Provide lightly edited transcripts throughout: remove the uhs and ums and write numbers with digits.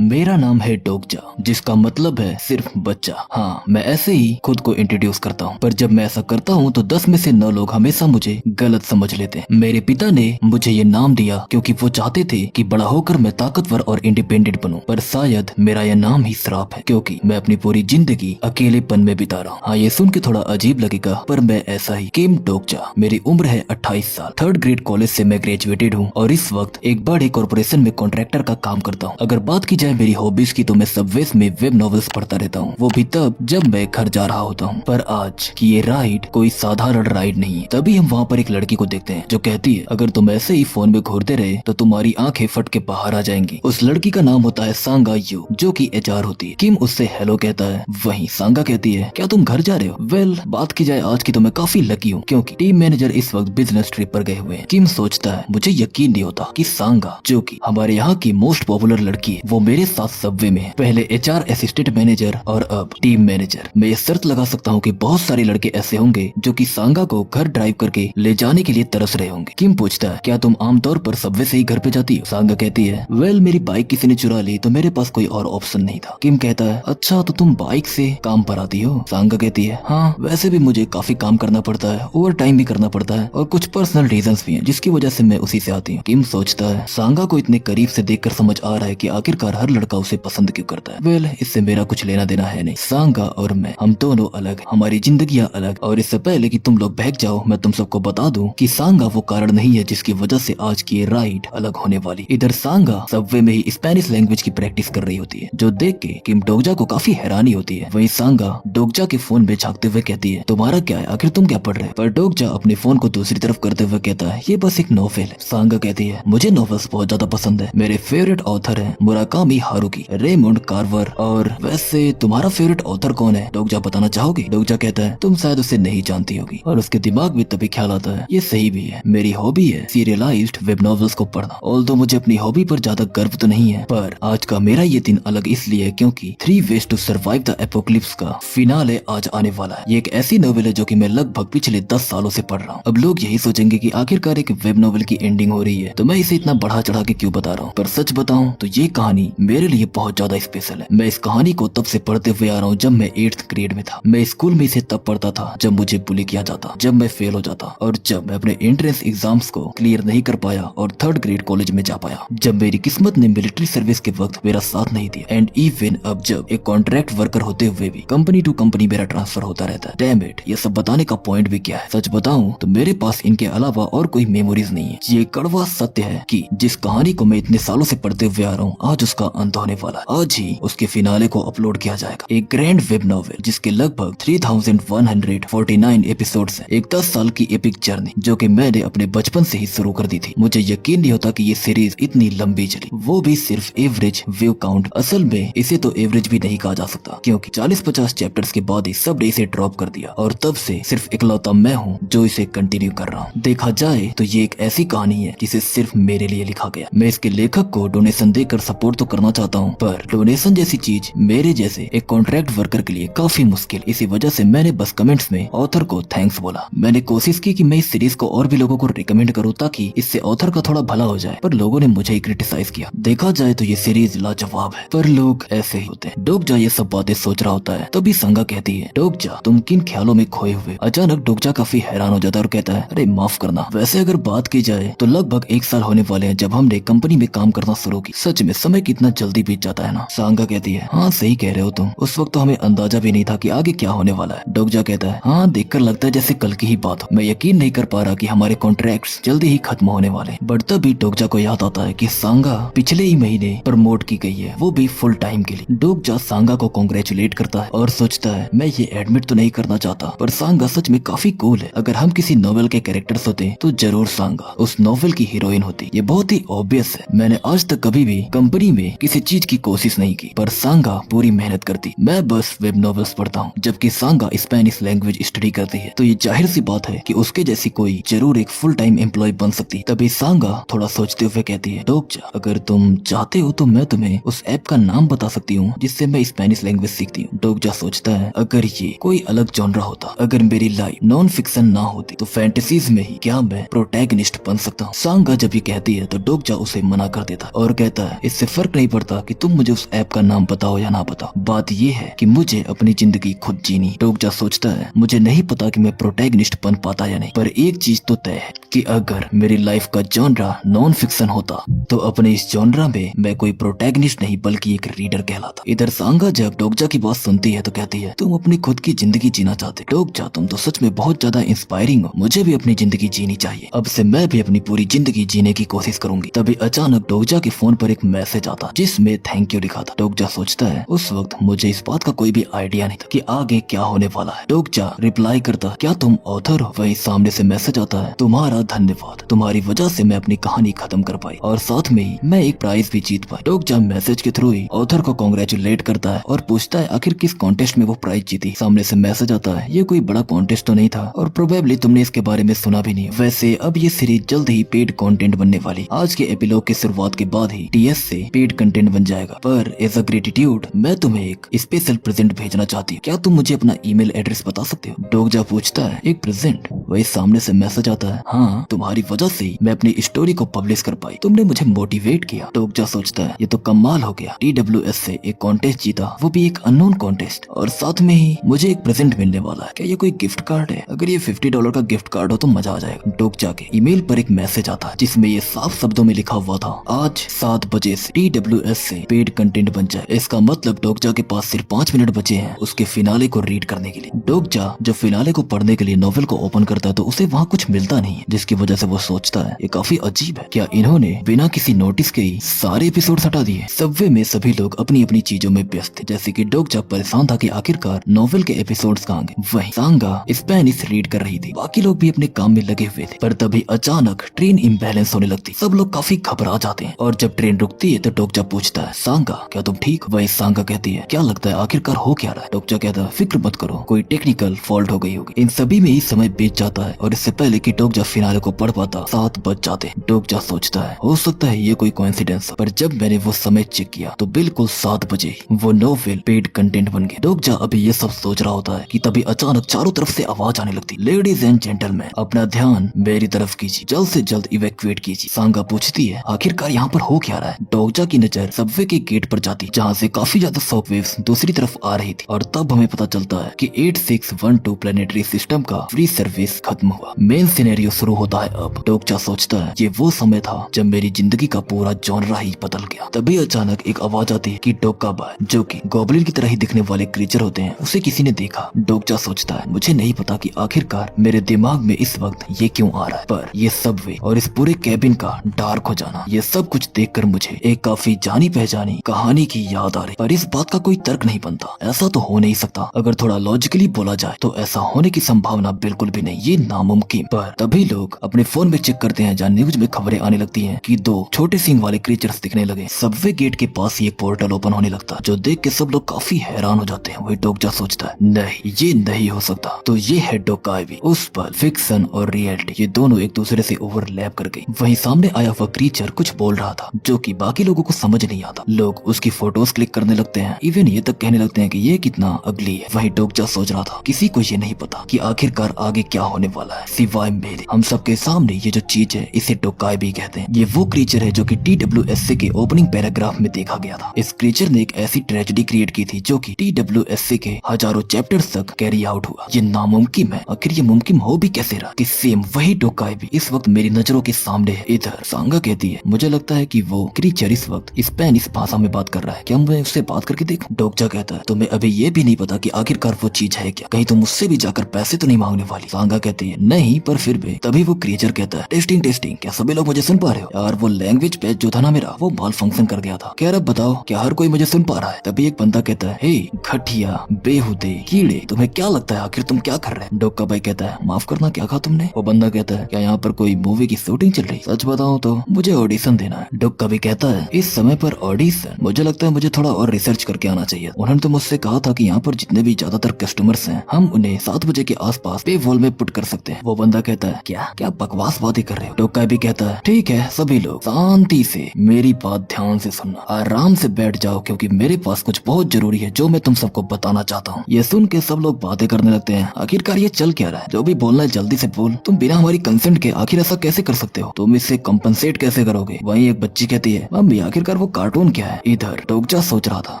मेरा नाम है डोगजा, जिसका मतलब है सिर्फ बच्चा। हाँ, मैं ऐसे ही खुद को इंट्रोड्यूस करता हूँ, पर जब मैं ऐसा करता हूँ तो 10 में से 9 लोग हमेशा मुझे गलत समझ लेते हैं। मेरे पिता ने मुझे ये नाम दिया क्योंकि वो चाहते थे कि बड़ा होकर मैं ताकतवर और इंडिपेंडेंट बनूं, पर शायद मेरा यह नाम ही श्राप है क्योंकि मैं अपनी पूरी जिंदगी अकेलेपन में बिता रहा हूँ। हाँ, ये सुन के थोड़ा अजीब लगेगा, पर मैं ऐसा ही किम डोगजा। मेरी उम्र है 28 साल। 3rd ग्रेड कॉलेज से मैं ग्रेजुएटेड हूँ और इस वक्त एक बड़े कॉर्पोरेशन में कॉन्ट्रैक्टर का काम करता हूँ। अगर बात की जाए मेरी हॉबीज की तो मैं सबवेज में वेब नॉवेल्स पढ़ता रहता हूँ, वो भी तब जब मैं घर जा रहा होता हूँ। पर आज की ये राइड कोई साधारण राइड नहीं है। तभी हम वहाँ पर एक लड़की को देखते हैं जो कहती है, अगर तुम ऐसे ही फोन में घूरते रहे तो तुम्हारी आंखें फट के बाहर आ जाएंगी। उस लड़की का नाम होता है सांगा यू, जो कि एचआर होती है। किम उससे हेलो कहता है, वहीं सांगा कहती है, क्या तुम घर जा रहे हो? वेल, बात की जाए आज की तो मैं काफी लकी हूँ क्योंकि टीम मैनेजर इस वक्त बिजनेस ट्रिप पर गए हुए हैं। किम सोचता है, मुझे यकीन नहीं होता कि सांगा, जो कि हमारे यहाँ की मोस्ट पॉपुलर लड़की है, वो मेरे साथ सबवे में है। पहले एचआर असिस्टेंट मैनेजर और अब टीम मैनेजर। मैं ये शर्त लगा सकता हूँ कि बहुत सारे लड़के ऐसे होंगे जो कि सांगा को घर ड्राइव करके ले जाने के लिए तरस रहे होंगे। किम पूछता है, क्या तुम आमतौर पर सबवे से ही घर पे जाती हो? सांगा कहती है, वेल, मेरी बाइक किसी ने चुरा ली तो मेरे पास कोई और ऑप्शन नहीं था। किम कहता है, अच्छा तो तुम बाइक से काम पर आती हो? सांगा कहती है, हाँ, वैसे भी मुझे काफी काम करना पड़ता है, ओवर टाइम भी करना पड़ता है और कुछ पर्सनल रीजंस भी हैं जिसकी वजह से मैं उसी से आती हूँ। किम सोचता है, सांगा को इतने करीब से देखकर समझ आ रहा है कि आखिरकार हर लड़का उसे पसंद क्यों करता है। वेल, इससे मेरा कुछ लेना देना है नहीं। सांगा और मैं, हम दोनों अलग, हमारी जिंदगियां अलग। और इससे पहले कि तुम लोग बहक जाओ, मैं तुम सबको बता दूं कि सांगा वो कारण नहीं है जिसकी वजह से आज की ये राइड अलग होने वाली। इधर सांगा सबवे में ही स्पेनिश लैंग्वेज की प्रैक्टिस कर रही होती है, जो देख के किम डोगजा को काफी हैरानी होती है। वहीं सांगा डोगजा के फोन में झांकते हुए कहती है, तुम्हारा क्या है, आखिर तुम क्या पढ़ रहे हो? पर डोगजा अपने फोन को दूसरी तरफ करते हुए कहता है, ये बस एक नॉवेल है। सांगा कहती है, मुझे नॉवेल्स बहुत ज्यादा पसंद है, मेरे फेवरेट ऑथर है मुराकामी हारुकी, रेमंड कार्वर। और वैसे तुम्हारा फेवरेट ऑथर कौन है, डोगजा बताना चाहोगी? डोगजा कहता है, तुम शायद उसे नहीं जानती होगी। और उसके दिमाग में तभी ख्याल आता है, ये सही भी है, मेरी हॉबी है सीरियलाइज्ड वेब नॉवेल्स को पढ़ना। ऑल्दो मुझे अपनी हॉबी पर ज्यादा गर्व तो नहीं है, पर आज का मेरा ये दिन अलग इसलिए है क्योंकि 3 ways to survive the apocalypse का फिनाले आज आने वाला है। ये एक ऐसी नॉवेल है जो कि मैं लगभग पिछले 10 सालों से पढ़ रहा हूँ। अब लोग यही सोचेंगे कि आखिरकार एक वेब नॉवेल की एंडिंग हो रही है तो मैं इसे इतना बढ़ा चढ़ा के क्यों बता रहा हूँ। पर सच बताऊं तो ये कहानी मेरे लिए बहुत ज्यादा स्पेशल है। मैं इस कहानी को तब से पढ़ते हुए आ रहा हूँ जब मैं 8th ग्रेड में था। मैं स्कूल में इसे तब पढ़ता था जब मुझे बुली किया जाता, जब मैं फेल हो जाता और जब मैं अपने एंट्रेंस एग्जाम्स को क्लियर नहीं कर पाया और 3rd ग्रेड कॉलेज में जा पाया, जब मेरी किस्मत ने मिलिट्री सर्विस के वक्त मेरा साथ नहीं दिया। एंड इवन अब जब एक कॉन्ट्रैक्ट वर्कर होते हुए भी कंपनी टू कंपनी मेरा ट्रांसफर होता रहता है। डैम इट, ये सब बताने का पॉइंट भी क्या है? सच बताऊं तो मेरे पास इनके अलावा और कोई मेमोरीज नहीं है। ये कड़वा सत्य है कि जिस कहानी को मैं इतने सालों से पढ़ते हुए आ रहा हूँ, आज उसका अंत होने वाला है। आज ही उसके फिनाले को अपलोड किया जाएगा। एक ग्रैंड वेब नॉवेल जिसके लगभग 3149 एपिसोड्स हैं। एक 10 साल की एपिक जर्नी जो कि मैंने अपने बचपन से ही शुरू कर दी थी। मुझे यकीन नहीं होता कि ये सीरीज इतनी लंबी चली, वो भी सिर्फ एवरेज व्यू काउंट। असल में इसे तो एवरेज भी नहीं कहा जा सकता क्योंकि 40-50 चैप्टर्स के बाद ही सब ने इसे ड्रॉप कर दिया और तब से सिर्फ इकलौता मैं हूँ जो इसे कंटिन्यू कर रहा हूँ। देखा जाए तो ये एक ऐसी कहानी है जिसे सिर्फ मेरे लिए लिखा गया। मैं इसके लेखक को डोनेशन देकर सपोर्ट तो करना चाहता हूँ, पर डोनेशन जैसी चीज मेरे जैसे एक कॉन्ट्रैक्ट वर्कर के लिए काफी मुश्किल। इसी वजह से मैंने बस कमेंट्स में ऑथर को थैंक्स बोला। मैंने कोशिश की कि मैं इस सीरीज को और भी लोगों को रिकमेंड करूँ ताकि इससे ऑथर का थोड़ा भला हो जाए, पर लोगों ने मुझे ही क्रिटिसाइज किया। देखा जाए तो ये सीरीज लाजवाब है, पर लोग ऐसे ही होते हैं। डोगजा ये सब बातें सोच रहा होता है, तभी सांगा कहती है, डोगजा तुम किन ख्यालों में खोए हुए? अचानक डोगजा काफी हैरान हो जाता है और कहता है, अरे माफ करना, वैसे अगर बात की जाए तो लगभग 1 साल होने वाले हैं जब हमने कंपनी में काम करना शुरू की। सच में समय कितना जल्दी बीत जाता है ना? सांगा कहती है, हाँ सही कह रहे हो तुम, उस वक्त तो हमें अंदाजा भी नहीं था कि आगे क्या होने वाला है। डोगजा कहता है, हाँ देखकर लगता है जैसे कल की ही बात हो। मैं यकीन नहीं कर पा रहा कि हमारे कॉन्ट्रैक्ट्स जल्दी ही खत्म होने वाले। बट तभी डोगजा को याद आता है कि सांगा पिछले ही महीने प्रमोट की गई है, वो भी फुल टाइम के लिए। डोगजा सांगा को कांग्रेचुलेट करता है और सोचता है, मैं ये एडमिट तो नहीं करना चाहता पर सांगा सच में काफी कूल है। अगर हम किसी नॉवेल के कैरेक्टर्स होते तो जरूर सांगा उस नॉवेल की हीरोइन होती। ये बहुत ही ऑब्वियस है। मैंने आज तक कभी भी कंपनी में किसी चीज की कोशिश नहीं की, पर सांगा पूरी मेहनत करती। मैं बस वेब नॉवेल्स पढ़ता हूँ जबकि सांगा स्पेनिश लैंग्वेज स्टडी करती है, तो ये जाहिर सी बात है कि उसके जैसी कोई जरूर एक फुल टाइम एम्प्लॉय बन सकती। तभी सांगा थोड़ा सोचते हुए कहती है, डोगजा अगर तुम चाहते हो तो मैं तुम्हें उस ऐप का नाम बता सकती हूँ जिससे मैं स्पेनिश लैंग्वेज सीखती हूँ। डोगजा सोचता है, अगर ये कोई अलग जॉनरा होता, अगर मेरी लाइफ नॉन फिक्शन ना होती तो फैंटेसीज में ही क्या मैं प्रोटैगनिस्ट बन सकता हूँ। सांगा जब ये कहती है तो डोगजा उसे मना कर देता और कहता है, इससे फर्क नहीं पड़ता कि तुम मुझे उस ऐप का नाम बताओ या ना बताओ, बात ये है कि मुझे अपनी जिंदगी खुद जीनी। डोगजा सोचता है मुझे नहीं पता कि मैं प्रोटैगनिस्ट बन पाता या नहीं, पर एक चीज तो तय है कि अगर मेरी लाइफ का जॉनरा नॉन फिक्शन होता तो अपने इस जॉनरा में मैं कोई प्रोटैगनिस्ट नहीं बल्कि एक रीडर कहलाता। इधर सांगा जब डोगजा की बात सुनती है तो कहती है तुम अपनी खुद की जिंदगी जीना चाहते। डोगजा तुम तो सच में बहुत ज्यादा इंस्पायरिंग हो, मुझे भी अपनी जिंदगी जीनी चाहिए। अब से मैं भी अपनी पूरी जिंदगी जीने की कोशिश करूंगी। तभी अचानक डोगजा के फोन पर एक मैसेज आता जिसमें थैंक यू लिखा था। डोगजा सोचता है उस वक्त मुझे इस बात का कोई भी आइडिया नहीं था कि आगे क्या होने वाला है। डोगजा रिप्लाई करता क्या तुम ऑथर हो? वही सामने से मैसेज आता है तुम्हारा धन्यवाद, तुम्हारी वजह से मैं अपनी कहानी खत्म कर पाई और साथ में ही मैं एक प्राइज भी जीत पाई। डोगजा मैसेज के थ्रू ही ऑथर को कांग्रेचुलेट करता है और पूछता है आखिर किस कॉन्टेस्ट में वो प्राइज जीती। सामने से मैसेज आता है ये कोई बड़ा कॉन्टेस्ट तो नहीं था और प्रोबेबली तुमने इसके बारे में सुना भी नहीं। वैसे अब ये सीरीज जल्द ही पेड कंटेंट बनने वाली। आज के एपिलॉग की शुरुआत के बाद ही टीएस से पेड कंटेंट बन जाएगा, पर एज अ ग्रेटिट्यूड मैं तुम्हें एक स्पेशल प्रेजेंट भेजना चाहती हूँ। क्या तुम मुझे अपना ईमेल एड्रेस बता सकते हो? डोगजा पूछता है एक प्रेजेंट? वही सामने से मैसेज आता है हाँ, तुम्हारी वजह से ही मैं अपनी स्टोरी को पब्लिश कर पाई, तुमने मुझे मोटिवेट किया। डोगजा सोचता है ये तो कमाल हो गया, TWS से एक कॉन्टेस्ट जीता, वो भी एक अननोन कॉन्टेस्ट, और साथ में ही मुझे एक प्रेजेंट मिलने वाला है। क्या ये कोई गिफ्ट कार्ड है? अगर ये $50 का गिफ्ट कार्ड हो तो मजा आ जाएगा। डोगजा के ईमेल पर एक मैसेज आता है जिसमें ये साफ शब्दों में लिखा हुआ था आज 7 बजे से TWS से पेड कंटेंट बन जाए। इसका मतलब डोगजा के पास सिर्फ 5 मिनट बचे हैं उसके फिनाले को रीड करने के लिए। डोगजा जब फिनाले को पढ़ने के लिए नोवेल को ओपन करता है तो उसे वहाँ कुछ मिलता नहीं है, जिसकी वजह से वो सोचता है ये काफी अजीब है, क्या इन्होंने बिना किसी नोटिस के ही सारे एपिसोड हटा दिए। सबवे में सभी लोग अपनी अपनी चीजों में व्यस्त थे, जैसे कि डोगजा परेशान था कि आखिरकार नोवेल के एपिसोड्स कहाँ गए। वहीं सांगा स्पेनिश रीड कर रही थी, बाकी लोग भी अपने काम में लगे हुए थे। पर तभी अचानक ट्रेन इम्बैलेंस होने लगती, सब लोग काफी घबरा जाते हैं और जब ट्रेन रुकती है तो डोगजा पूछता है सांगा क्या तुम ठीक? वही सांगा कहती है क्या लगता है आखिरकार हो क्या रहा है? डोगजा कहता है फिक्र मत करो, कोई टेक्निकल फॉल्ट हो गई होगी। इन सभी में ही समय बीत जाता है और इससे पहले कि डोगजा फिनाले को पढ़ पाता 7 बज जाते हैं। डोगजा सोचता है हो सकता है ये कोई कोइंसिडेंस, पर जब मैंने वो समय चेक किया तो बिल्कुल 7 बजे वो नोवेल पेड कंटेंट बन गया। डोगजा अभी ये सब सोच रहा होता है कि तभी अचानक चारों तरफ से आवाज आने लगती लेडीज एंड जेंटलमैन अपना ध्यान मेरी तरफ कीजिए, जल्द से जल्द इवैक्यूएट कीजिए। सांगा पूछती है आखिरकार यहाँ पर हो क्या रहा है? डोगजा की नजर सबवे के गेट पर जाती जहाँ से काफी ज्यादा शॉकवेव्स दूसरी तरफ आ रही थी और तब हमें पता चलता है कि 8612 प्लेनेटरी सिस्टम का फ्री सर्विस खत्म हुआ। मेन सिनेरियो शुरू होता है। अब डोगजा सोचता है ये वो समय था जब मेरी जिंदगी का पूरा जॉनरा ही बदल गया। तभी अचानक एक आवाज आती है कि डोका बाय, जो कि गॉब्लिन की तरह ही दिखने वाले क्रीचर होते हैं, उसे किसी ने देखा। डोगजा सोचता है मुझे नहीं पता कि आखिरकार मेरे दिमाग में इस वक्त ये क्यों आ रहा है, पर ये सबवे और इस पूरे कैबिन का डार्क हो जाना, ये सब कुछ देखकर मुझे एक काफी जानी पहचानी कहानी की याद आ रही, पर इस बात का कोई तर्क नहीं बनता। ऐसा तो हो नहीं सकता, अगर थोड़ा लॉजिकली बोला जाए तो ऐसा होने की संभावना बिल्कुल भी नहीं, ये नामुमकिन। पर तभी लोग अपने फोन में चेक करते हैं जहाँ न्यूज में खबरें आने लगती हैं कि 2 छोटे सिंह वाले क्रीचर्स दिखने लगे। सबवे गेट के पास ही एक पोर्टल ओपन होने लगता है, जो देख के सब लोग काफी हैरान हो जाते हैं। वही डोगजा सोचता है नहीं ये नहीं हो सकता, तो ये है डोकाइवी। उस पर फिक्शन और रियलिटी ये दोनों एक दूसरे से ओवरलैप कर गई। वहीं सामने आया हुआ क्रीचर कुछ बोल रहा था जो कि बाकी लोगों को समझ नहीं आता। लोग उसकी फोटोज क्लिक करने लगते हैं, इवन ये तक कहने लगते हैं कि ये कितना अगली है। वहीं डोगजा सोच रहा था किसी को ये नहीं पता कि आखिरकार आगे क्या होने वाला है सिवाय मेरे। हम सबके सामने ये जो चीज है इसे डोकाइवी कहते हैं। ये वो क्रीचर है जो कि TWSC के ओपनिंग पैराग्राफ में देखा गया था। इस क्रीचर ने एक ऐसी ट्रेजेडी क्रिएट की थी जो कि TWSC के हजारों चैप्टर्स तक कैरी आउट हुआ। ये नामुमकिन है, आखिर ये मुमकिन हो भी कैसे रहा कि सेम वही डोकाइवी इस वक्त मेरी नजरों के सामने है। इधर सांगा कहती है मुझे लगता है कि वो क्रीचर इस वक्त स्पेनिश भाषा में बात कर रहा है, क्या मैं उससे बात करके देखूं? डोगजा कहता है तुम्हें अभी ये भी नहीं पता कि आखिरकार वो चीज है क्या, कहीं तुम मुझसे भी जाकर पैसे तो नहीं मांगने वाली? सांगा कहती है नहीं, पर फिर भी। तभी वो क्रीचर कहता है टेस्टिंग टेस्टिंग, क्या सभी लोग मुझे सुन पा रहे हो? यार वो लैंग्वेज पेज जो था ना मेरा, वो माल फंक्शन कर गया था। कह रहा बताओ क्या हर कोई मुझे सुन पा रहा है? तभी एक बंदा कहता है हे घटिया बेहुदे कीड़े, तुम्हें क्या लगता है आखिर तुम क्या कर रहे? डोका भाई कहता है माफ करना क्या कहा तुमने? वो बंदा कहता है क्या यहाँ पर कोई मूवी की शूटिंग चल रही? सच बताऊं तो मुझे ऑडिशन देना है। डोका भी कहता है इस समय पर ऑडिशन? मुझे लगता है मुझे थोड़ा और रिसर्च करके आना चाहिए। उन्होंने तो मुझसे कहा था कि यहाँ पर जितने भी ज्यादातर कस्टमर्स हैं हम उन्हें 7 बजे के आसपास पे वॉल में पुट कर सकते हैं। वो बंदा कहता है क्या क्या बकवास बातें कर रहे हो। टोकाई भी कहता है ठीक है सभी लोग शांति से मेरी बात ध्यान से सुनना, आराम से बैठ जाओ क्योंकि मेरे पास कुछ बहुत जरूरी है जो मैं तुम सबको बताना चाहता हूँ। ये सुन के सब लोग बातें करने लगते हैं। आखिरकार ये चल क्या रहा है, जो भी बोलना है जल्दी से बोल, तुम बिना हमारी कंसेंट के आखिर ऐसा कैसे कर सकते हो, तुम इससे कंपनसेट कैसे करोगे। वहीं एक बच्ची कहती है मम्मी आखिरकार वो कार्टून क्या है। इधर डोकजा सोच रहा था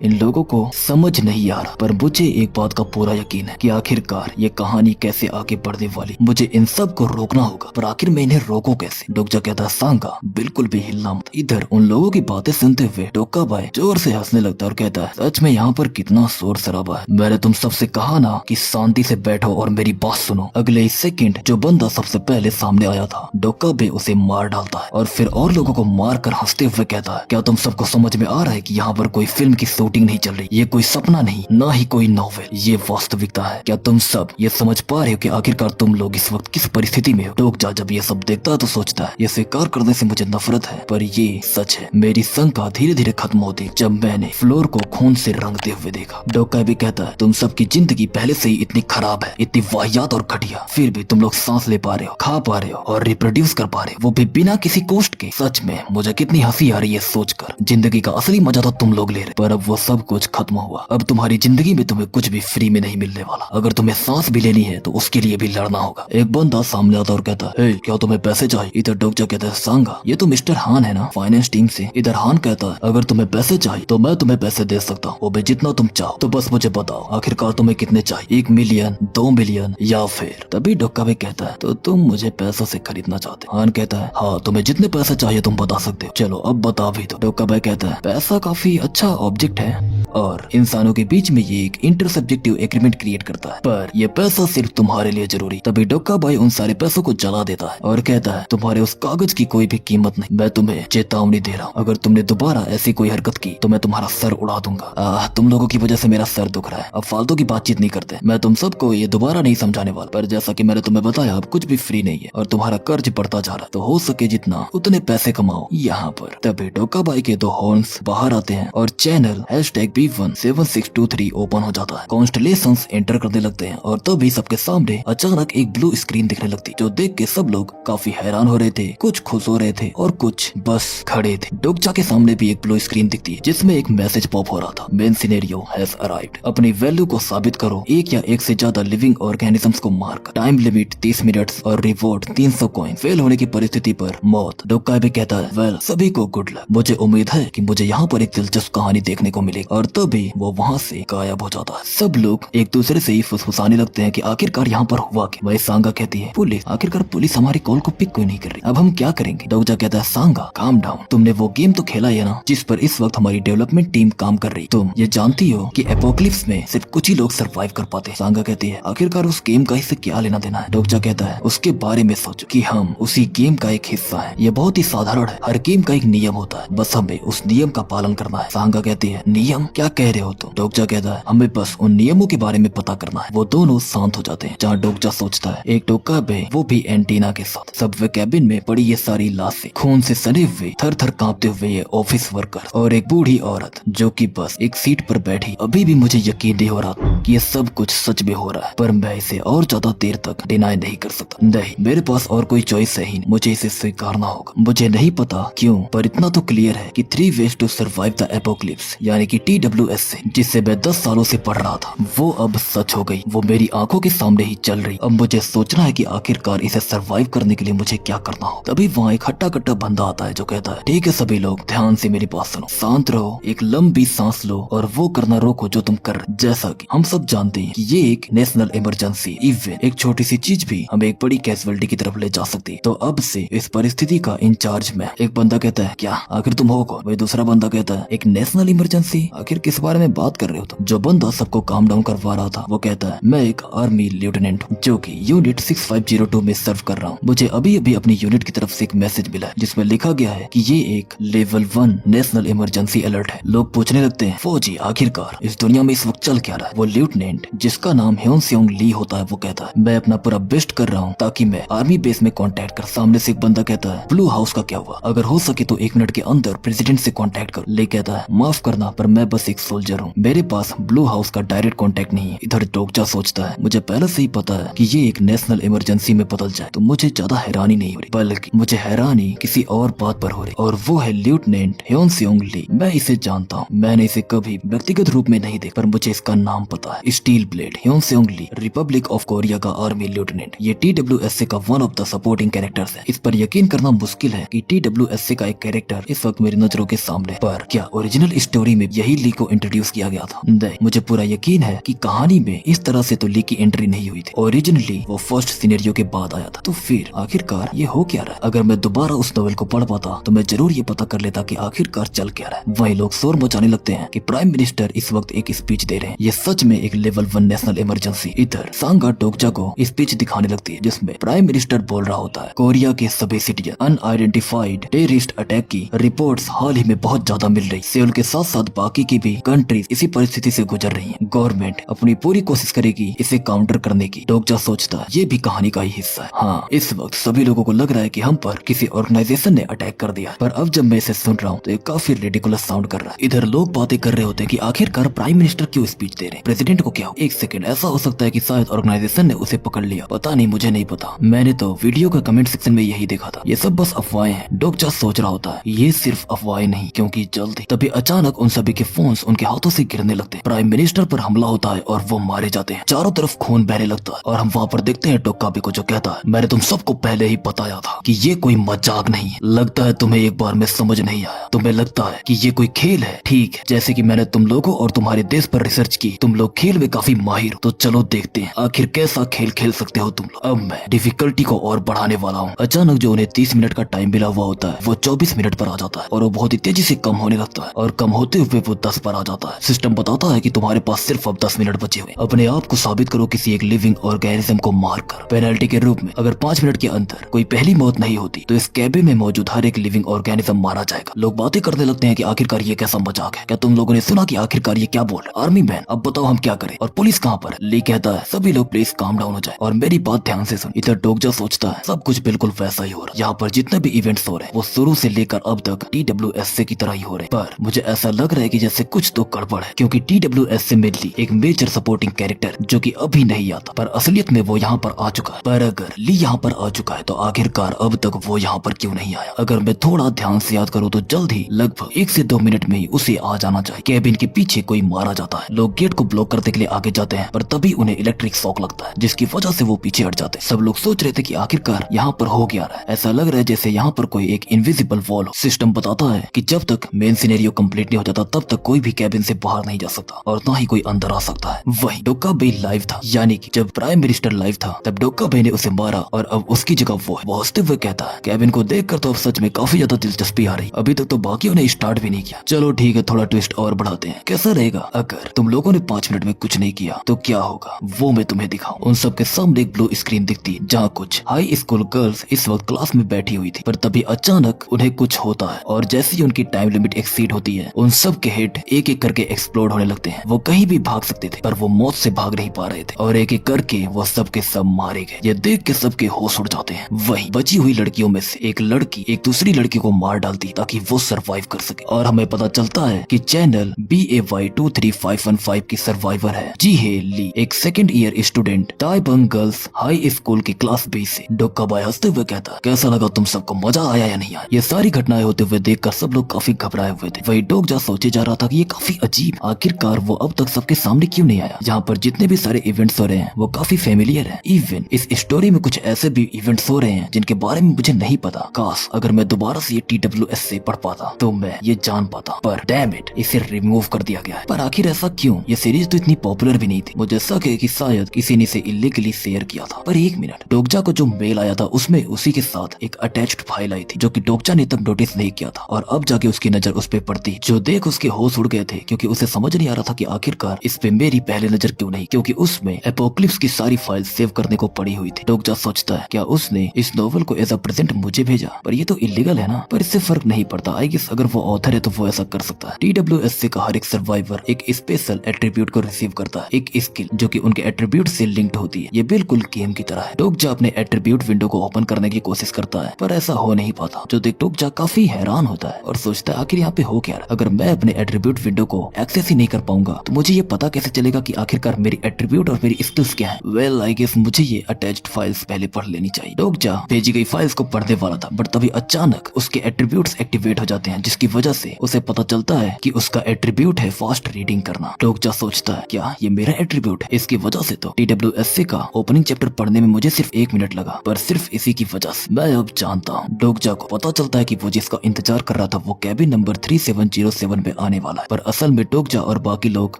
इन लोगों को समझ नहीं आ रहा, पर मुझे एक बात का पूरा यकीन है कि आखिरकार ये कहानी कैसे आगे बढ़ने वाली, मुझे इन सब को रोकना होगा, पर आखिर मैं इन्हें रोकूं कैसे। डोकजा कहता है सांगा बिल्कुल भी हिलना मत। इधर उन लोगों की बातें सुनते हुए डोका भाई जोर से हंसने लगता है और कहता है सच में यहाँ पर कितना शोर शराबा है, मैंने तुम सबसे कहा ना कि शांति से बैठो और मेरी बात सुनो। अगले ही सेकंड जो बंदा सबसे पहले सामने आया था डोका भी उसे मार डालता है और फिर और लोगों को मार कर हंसते हुए कहता है क्या तुम सबको समझ में आ रहा है कि यहाँ पर कोई फिल्म की शूटिंग नहीं चल रही, ये कोई सपना नहीं ना ही कोई नॉवेल, ये वास्तविकता है। क्या तुम सब ये समझ पा रहे हो कि आखिरकार तुम लोग इस वक्त किस परिस्थिति में हो। डोकजा जब ये सब देखता है तो सोचता है ये स्वीकार करने से मुझे नफरत है पर ये सच है। मेरी शंका धीरे धीरे खत्म होती जब मैंने फ्लोर को खून से रंगते हुए देखा। डोका भी कहता है तुम सबकी जिंदगी पहले से ही इतनी खराब है, इतनी वाहियात और घटिया, फिर भी तुम लोग सांस ले पा रहे हो, खा पा रहे हो और रिप्रोड्यूस कर पा रहे हो, वो भी बिना किसी कॉस्ट के। सच में मुझे कितनी हंसी आ रही है सोचकर, जिंदगी का असली मजा तो तुम लोग ले रहे, पर अब वो सब कुछ खत्म हुआ। अब तुम्हारी जिंदगी में तुम्हें कुछ भी फ्री में नहीं मिलने वाला, अगर तुम्हें सांस भी लेनी है तो उसके लिए भी लड़ना होगा। एक बंदा सामने आता और कहता है क्या तुम्हें पैसे चाहिए। इधर डोकजा कहता है सांगा ये तो मिस्टर हान है ना फाइनेंस टीम से। इधर हान कहता है अगर तुम्हें पैसे चाहिए तो मैं तुम्हें पैसे दे सकता हूँ, वो भी जितना तुम चाहो, तो बस मुझे बताओ आखिरकार तुम्हें कितने चाहिए, 1 मिलियन 2 मिलियन या फिर। तभी डोका भी कहता है तो तुम मुझे पैसों से खरीदना चाहते हो। हान कहता है हाँ तुम्हें जितने पैसे चाहिए तुम बता सकते हो, चलो अब बता भी दो। डोका भाई कहता है पैसा काफी अच्छा ऑब्जेक्ट है और इंसानों के बीच में ये एक इंटर सब्जेक्टिव एग्रीमेंट क्रिएट करता है, पर ये पैसा सिर्फ तुम्हारे लिए जरूरी। तभी डोका भाई उन सारे पैसों को जला देता है और कहता है तुम्हारे उस कागज की कोई भी कीमत नहीं, मैं तुम्हें चेतावनी दे रहा हूँ, अगर तुमने दोबारा ऐसी कोई हरकत की तो मैं तुम्हारा सर उड़ा दूंगा। तुम लोगों की वजह से मेरा सर दुख रहा है, अब फालतू की बातचीत नहीं करते, मैं तुम सबको ये दोबारा नहीं समझाने वाला, पर जैसा कि मैंने तुम्हें बताया अब कुछ भी फ्री नहीं है और तुम्हारा कर्ज बढ़ता जा रहा है, तो हो सके जितना उतने पैसे कमाओ यहाँ पर। तभी डोका भाई के 2 हॉर्न्स बाहर आते हैं और चैनल #B17623 ओपन हो जाता है। कॉन्स्टलेशंस एंटर करने लगते हैं और तभी सबके सामने अचानक एक ब्लू स्क्रीन दिखने लगती, जो देख के सब लोग काफी हैरान हो रहे थे, कुछ खुश हो रहे थे और कुछ बस खड़े थे। डोकजा के सामने भी एक ब्लू स्क्रीन दिखती है जिसमें एक मैसेज पॉप हो रहा था, मेन सिनेरियो हैज अराइव्ड, अपनी वैल्यू को साबित करो, एक या एक से ज्यादा लिविंग ऑर्गेनिजम्स को मारकर, टाइम लिमिट 30 मिनट्स और रिवॉर्ड 300 कॉइन, फेल होने की परिस्थिति पर मौत। डोका भी कहता है वेल सभी को गुड लक, मुझे उम्मीद है कि मुझे यहाँ पर एक दिलचस्प कहानी देखने को मिलेगी। और तभी वो वहाँ से गायब हो जाता है। सब लोग एक दूसरे से ही फुसफुसाने लगते हैं कि आखिरकार यहाँ पर हुआ क्या। वही सांगा कहती है पुलिस, आखिरकार पुलिस हमारी कॉल को पिक क्यों नहीं कर रही, अब हम क्या करेंगे। डोकजा कहता है सांगा काम डाउन, तुमने वो गेम तो खेला है ना जिस पर इस वक्त हमारी डेवलपमेंट टीम काम कर रही, तुम ये जानती हो कि एपोक्लिप्स में सिर्फ कुछ ही लोग सरवाइव कर पाते। सांगा कहती है आखिरकार उस गेम का इससे क्या लेना देना है। डोकजा कहता है उसके बारे में सोचो कि हम उसी गेम का एक हिस्सा है, ये बहुत ही साधारण है, हर गेम का एक नियम होता है, बस हमें उस नियम का पालन करना है। सांगा कहती है नियम क्या कह रहे हो तुम। डोकजा कहता है हमें बस उन नियमों के बारे में पता करना है। वो दोनों शांत हो जाते हैं। जहाँ डोकजा सोचता है एक डोका बे वो भी एंटीना के साथ। सबवे कैबिन में पड़ी ये सारी लाशें, खून से सने हुए थर थर कांपते हुए ये ऑफिस वर्कर और एक बूढ़ी औरत जो कि बस एक सीट पर बैठी। अभी भी मुझे यकीन नहीं हो रहा कि ये सब कुछ सच में हो रहा है, पर मैं इसे और ज्यादा देर तक डिनाई नहीं कर सकता। नहीं, मेरे पास और कोई चॉइस है ही नहीं, मुझे इसे स्वीकारना होगा। मुझे नहीं पता क्यों, पर इतना तो क्लियर है कि 3 ways to survive the apocalypse यानी कि TWS से, जिससे मैं 10 सालों से पढ़ रहा था, वो अब सच हो गई। वो मेरी आंखों के सामने ही चल रही। अब मुझे सोचना है कि आखिरकार इसे सरवाइव करने के लिए मुझे क्या करना हो। तभी वहाँ एक हट्टा कट्टा बंदा आता है जो कहता है ठीक है सभी लोग ध्यान से मेरी बात सुनो, शांत रहो, एक लंबी सांस लो और वो करना रोको जो तुम कर रहे। जैसा कि हम सब जानते हैं कि ये एक नेशनल इमरजेंसी इवेंट, एक छोटी सी चीज भी हमें एक बड़ी कैजुअलिटी की तरफ ले जा सकती है, तो अब से इस परिस्थिति का इंचार्ज मैं। एक बंदा कहता है क्या आखिर तुम हो कौन। वही दूसरा बंदा कहता है एक नेशनल इमरजेंसी, आखिर किस बारे में बात कर रहे हो तुम। जो बंदा सबको काम डाउन करवा रहा था वो कहता है मैं एक आर्मी लेफ्टिनेंट हूँ जो कि यूनिट 6502 में सर्व कर रहा हूँ। मुझे अभी अभी अपनी यूनिट की तरफ से एक मैसेज मिला है जिसमें लिखा गया है कि ये एक लेवल 1 नेशनल इमरजेंसी अलर्ट है। लोग पूछने लगते हैं फौजी आखिरकार इस दुनिया में इस वक्त चल क्या रहा है। वो लेफ्टिनेंट जिसका नाम ह्योन सेओंग ली होता है वो कहता है मैं अपना पूरा बेस्ट कर रहा हूँ ताकि मैं आर्मी बेस में कांटेक्ट कर। सामने से एक बंदा कहता है ब्लू हाउस का क्या हुआ, अगर हो सके तो 1 मिनट के अंदर प्रेसिडेंट से कांटेक्ट करो। ले कहता है माफ करना पर मैं बस से एक सोल्जर हूँ, मेरे पास ब्लू हाउस का डायरेक्ट कांटेक्ट नहीं है। इधर डोकजा सोचता है मुझे पहले से ही पता है कि ये एक नेशनल इमरजेंसी में बदल जाए तो मुझे ज्यादा हैरानी नहीं हो रही, बल्कि मुझे हैरानी किसी और बात पर हो रही, और वो है लेफ्टिनेंट ह्योन सेओंग ली। मैं इसे जानता हूँ, मैंने इसे कभी व्यक्तिगत रूप में नहीं देखा, पर मुझे इसका नाम पता है, steel blade Hyeon Seong Lee, Republic of Korea का आर्मी लेफ्टिनेंट। ये TWSA का one of the supporting characters है। इस पर यकीन करना मुश्किल है कि TWSA का एक कैरेक्टर इस वक्त मेरी नजरों के सामने, पर क्या ओरिजिनल स्टोरी में यही ली को इंट्रोड्यूस किया गया था? नहीं, मुझे पूरा यकीन है कि कहानी में इस तरह से तो ली की एंट्री नहीं हुई थी। ओरिजिनली वो फर्स्ट सिनेरियो के बाद आया था। तो फिर आखिरकार ये हो क्या रहा है? अगर मैं दोबारा उस नॉवेल को पढ़ पाता तो मैं जरूर ये पता कर लेता कि आखिरकार चल क्या रहा है। वही लोग शोर मचाने लगते हैं कि प्राइम मिनिस्टर इस वक्त एक स्पीच दे रहे हैं, ये सच में एक लेवल 1 नेशनल इमरजेंसी। इधर सांगा डोकजा को स्पीच दिखाने लगती है जिसमें प्राइम मिनिस्टर बोल रहा होता है, कोरिया के सभी सिटीजन अनआइडेंटिफाइड टेररिस्ट अटैक की रिपोर्ट्स हाल ही में बहुत ज्यादा मिल रही। सेउल के साथ साथ बाकी की भी कंट्रीज इसी परिस्थिति से गुजर रही हैं। गवर्नमेंट अपनी पूरी कोशिश करेगी इसे काउंटर करने की। डोकजा सोचता है ये भी कहानी का ही हिस्सा है। हाँ, इस वक्त सभी लोगों को लग रहा है कि हम पर किसी ऑर्गेनाइजेशन ने अटैक कर दिया, पर अब जब मैं इसे सुन रहा हूँ तो ये काफी रेडिकुलस साउंड कर रहा है। इधर लोग बातें कर रहे होते हैं कि आखिरकार प्राइम मिनिस्टर क्यों स्पीच दे रहे हैं, प्रेसिडेंट को क्या हो? एक सेकंड, ऐसा हो सकता है कि शायद ऑर्गेनाइजेशन ने उसे पकड़ लिया, पता नहीं, मुझे नहीं पता। मैंने तो वीडियो का कमेंट सेक्शन में यही देखा था। ये सब बस अफवाहें हैं। डोकजा सोच रहा होता है ये सिर्फ अफवाहें नहीं, क्योंकि जल्दी तभी अचानक उन सभी के फोन्स उनके हाथों से गिरने लगते हैं। प्राइम मिनिस्टर पर हमला होता है और वो मारे जाते हैं। चारों तरफ खून बहने लगता है और हम वहाँ पर देखते हैं टोकाबे को जो कहता है, मैंने तुम सबको पहले ही बताया था कि ये कोई मजाक नहीं है। लगता है तुम्हें एक बार में समझ नहीं आया, तुम्हें लगता है कि ये कोई खेल है। ठीक है, जैसे कि मैंने तुम लोगों और तुम्हारे देश पर रिसर्च की, तुम लोग खेल में काफी माहिर हो, तो चलो देखते हैं आखिर कैसा खेल खेल सकते हो तुम लोग। अब मैं डिफिकल्टी को और बढ़ाने वाला हूँ। अचानक जो उन्हें 30 मिनट का टाइम मिला हुआ होता है वो 24 मिनट पर आ जाता है और वो बहुत ही तेजी से कम होने लगता है, और कम होते हुए वो 10 पर आ जाता है। सिस्टम बताता है कि तुम्हारे पास सिर्फ अब 10 मिनट बचे हुए। अपने आप को साबित करो किसी एक लिविंग ऑर्गेनिज्म को मारकर। पेनल्टी के रूप में अगर 5 मिनट के अंदर कोई पहली मौत नहीं होती तो इस कैबे में मौजूद हर एक लिविंग ऑर्गेनिज्म मारा जाएगा। लोग बातें करने लगते हैं कि आखिरकार ये कैसा मजाक है? क्या तुम लोगों ने सुना कि आखिरकार ये क्या बोल रहे? आर्मी मैन, अब बताओ हम क्या करें? और पुलिस कहाँ पर? ली कहता है सभी लोग प्लीज काम डाउन हो जाए और मेरी बात ध्यान से सुन। इधर डोकजा सोचता है सब कुछ बिल्कुल वैसा ही हो रहा है। यहाँ पर जितने भी इवेंट्स हो रहे हैं वो शुरू से लेकर अब तक TWSA की तरह ही हो रहे हैं, पर मुझे ऐसा लग रहा है कि जैसे कुछ तो गड़बड़ है, क्योंकि TWSA में ली एक मेजर सपोर्टिंग कैरेक्टर जो कि अभी नहीं आता, पर असलियत में वो यहाँ पर आ चुका है। पर अगर ली यहाँ पर आ चुका है तो आखिरकार अब तक वो यहाँ पर क्यों नहीं आया? अगर मैं थोड़ा ध्यान से याद करूँ तो जल्द ही लगभग 1 से 2 मिनट में ही उसे आ जाना चाहिए। कैबिन के पीछे कोई मारा जाता है। लोग गेट को ब्लॉक करने के लिए आगे जाते हैं, पर तभी उन्हें इलेक्ट्रिक शॉक लगता है जिसकी वजह से वो पीछे हट जाते हैं। सब लोग सोच रहे थे कि आखिरकार यहाँ पर हो क्या रहा है। ऐसा लग रहा है जैसे यहाँ पर कोई एक इनविजिबल वॉल हो। सिस्टम बताता है कि जब तक मेन सिनेरियो कंप्लीट नहीं हो जाता तब तक कोई भी कैबिन से बाहर नहीं जा सकता और ना ही कोई अंदर आ सकता है। वही डोकाबे लाइव था, यानी कि जब प्राइम मिनिस्टर लाइव था तब डोकाबे ने उसे मारा और अब उसकी जगह वो है। वो हंसते हुए कहता है कैबिन को देखकर तो अब सच में काफी ज्यादा दिलचस्पी आ रही। अभी तक तो बाकियों ने स्टार्ट भी नहीं किया। चलो ठीक है, थोड़ा ट्विस्ट और बढ़ाते हैं। कैसा रहेगा अगर तुम लोगों ने 5 मिनट में कुछ नहीं किया तो क्या होगा वो मैं तुम्हें दिखाऊं। उन सबके सामने एक ब्लू स्क्रीन दिखती है जहाँ कुछ हाई स्कूल गर्ल्स इस वक्त क्लास में बैठी हुई थी, पर तभी अचानक उन्हें कुछ होता है और जैसे ही उनकी टाइम लिमिट एक्सीड होती है उन सब के हेड एक एक करके एक्सप्लोड होने लगते हैं। वो कहीं भी भाग सकते थे पर वो मौत से भाग नहीं पा रहे थे और एक एक करके वो सब के सब मारे गए। ये देख के सबके होश उड़ जाते हैं। वही बची हुई लड़कियों में से एक लड़की एक दूसरी लड़की को मार डालती ताकि वो सरवाइव कर सके, और हमें पता चलता है कि चैनल BAY23515 की सर्वाइवर है। जी है, ली एक second year student Taepung girls high school की क्लास B से। डोकाबाई हंसते हुए कहता है कैसा लगा तुम सबको, मजा आया या नहीं आया? ये सारी घटनाएं होते हुए देखकर सब लोग काफी घबराए हुए थे। वही डोकजा सोचे जा रहा था कि ये काफी अजीब, आखिरकार वो अब तक सबके सामने क्यों नहीं आया? यहाँ पर जितने भी सारे इवेंट्स हो रहे हैं वो काफी फेमिलियर है। इवन इस स्टोरी में कुछ ऐसे भी इवेंट्स हो रहे हैं जिनके बारे में मुझे नहीं पता। काश अगर मैं दोबारा से ये TWSA पढ़ पाता तो मैं ये जान पाता, पर डैम इट, इसे रिमूव कर दिया गया है। पर आखिर ऐसा क्यों? ये सीरीज तो इतनी पॉपुलर भी नहीं थी। मुझे शक है कि शायद किसी ने इसे इलीगली शेयर किया था। पर एक मिनट, डोकजा को जो मेल आया था उसमें उसी के साथ एक अटैच्ड फाइल आई थी जो कि डोकजा ने तब नोटिस नहीं किया था, और अब जाके उसकी नजर उस पे पड़ती जो देख उसके होश उड़ गए थे, क्योंकि उसे समझ नहीं आ रहा था कि आखिरकार इस पे मेरी पहले नजर क्यों नहीं, क्योंकि उसमें एपोक्लिप्स की सारी फाइल सेव करने को पड़ी हुई थी। डोकजा सोचता है क्या उसने इस नोवेल को एज अ प्रेजेंट मुझे भेजा? पर ये तो इलीगल है ना। पर इससे फर्क नहीं पड़ता, आई गेस अगर वो ऑथर है तो वो ऐसा कर सकता है। TWSA का हर एक सर्वाइवर एक स्पेशल एट्रीब्यूट को रिसीव करता है, एक स्किल जो कि उनके एट्रीब्यूट से लिंक्ड होती है। ये बिल्कुल गेम की तरह है। डोकजा अपने एट्रीब्यूट विंडो को ओपन करने की कोशिश करता है पर ऐसा हो नहीं पाता, जो देख डोकजा काफी हैरान होता है और सोचता है आखिर यहाँ पे हो क्या रहा है? अगर मैं अपने एट्रीब्यूट एट्रीब्यूट विंडो को एक्सेस ही नहीं कर पाऊंगा तो मुझे ये पता कैसे चलेगा कि आखिरकार मेरी एट्रीब्यूट और मेरी स्किल्स क्या है। वेल आई गेस मुझे ये अटैच्ड फाइल्स पहले पढ़ लेनी चाहिए। डोकजा भेजी गई फाइल्स को पढ़ने वाला था बट तभी अचानक उसके एट्रीब्यूट्स एक्टिवेट हो जाते हैं जिसकी वजह से उसे पता चलता है कि उसका एट्रीब्यूट है फास्ट रीडिंग करना। डोकजा सोचता है क्या ये मेरा एट्रीब्यूट है? इसकी वजह से तो TWSC का ओपनिंग चैप्टर पढ़ने में मुझे सिर्फ 1 मिनट लगा पर सिर्फ इसी की वजह से मैं अब जानता हूँ। डोकजा को पता चलता है कि वो जिसका इंतजार कर रहा था वो कैबिन नंबर 3707 में आने वाला है पर असल में डोकजा और बाकी लोग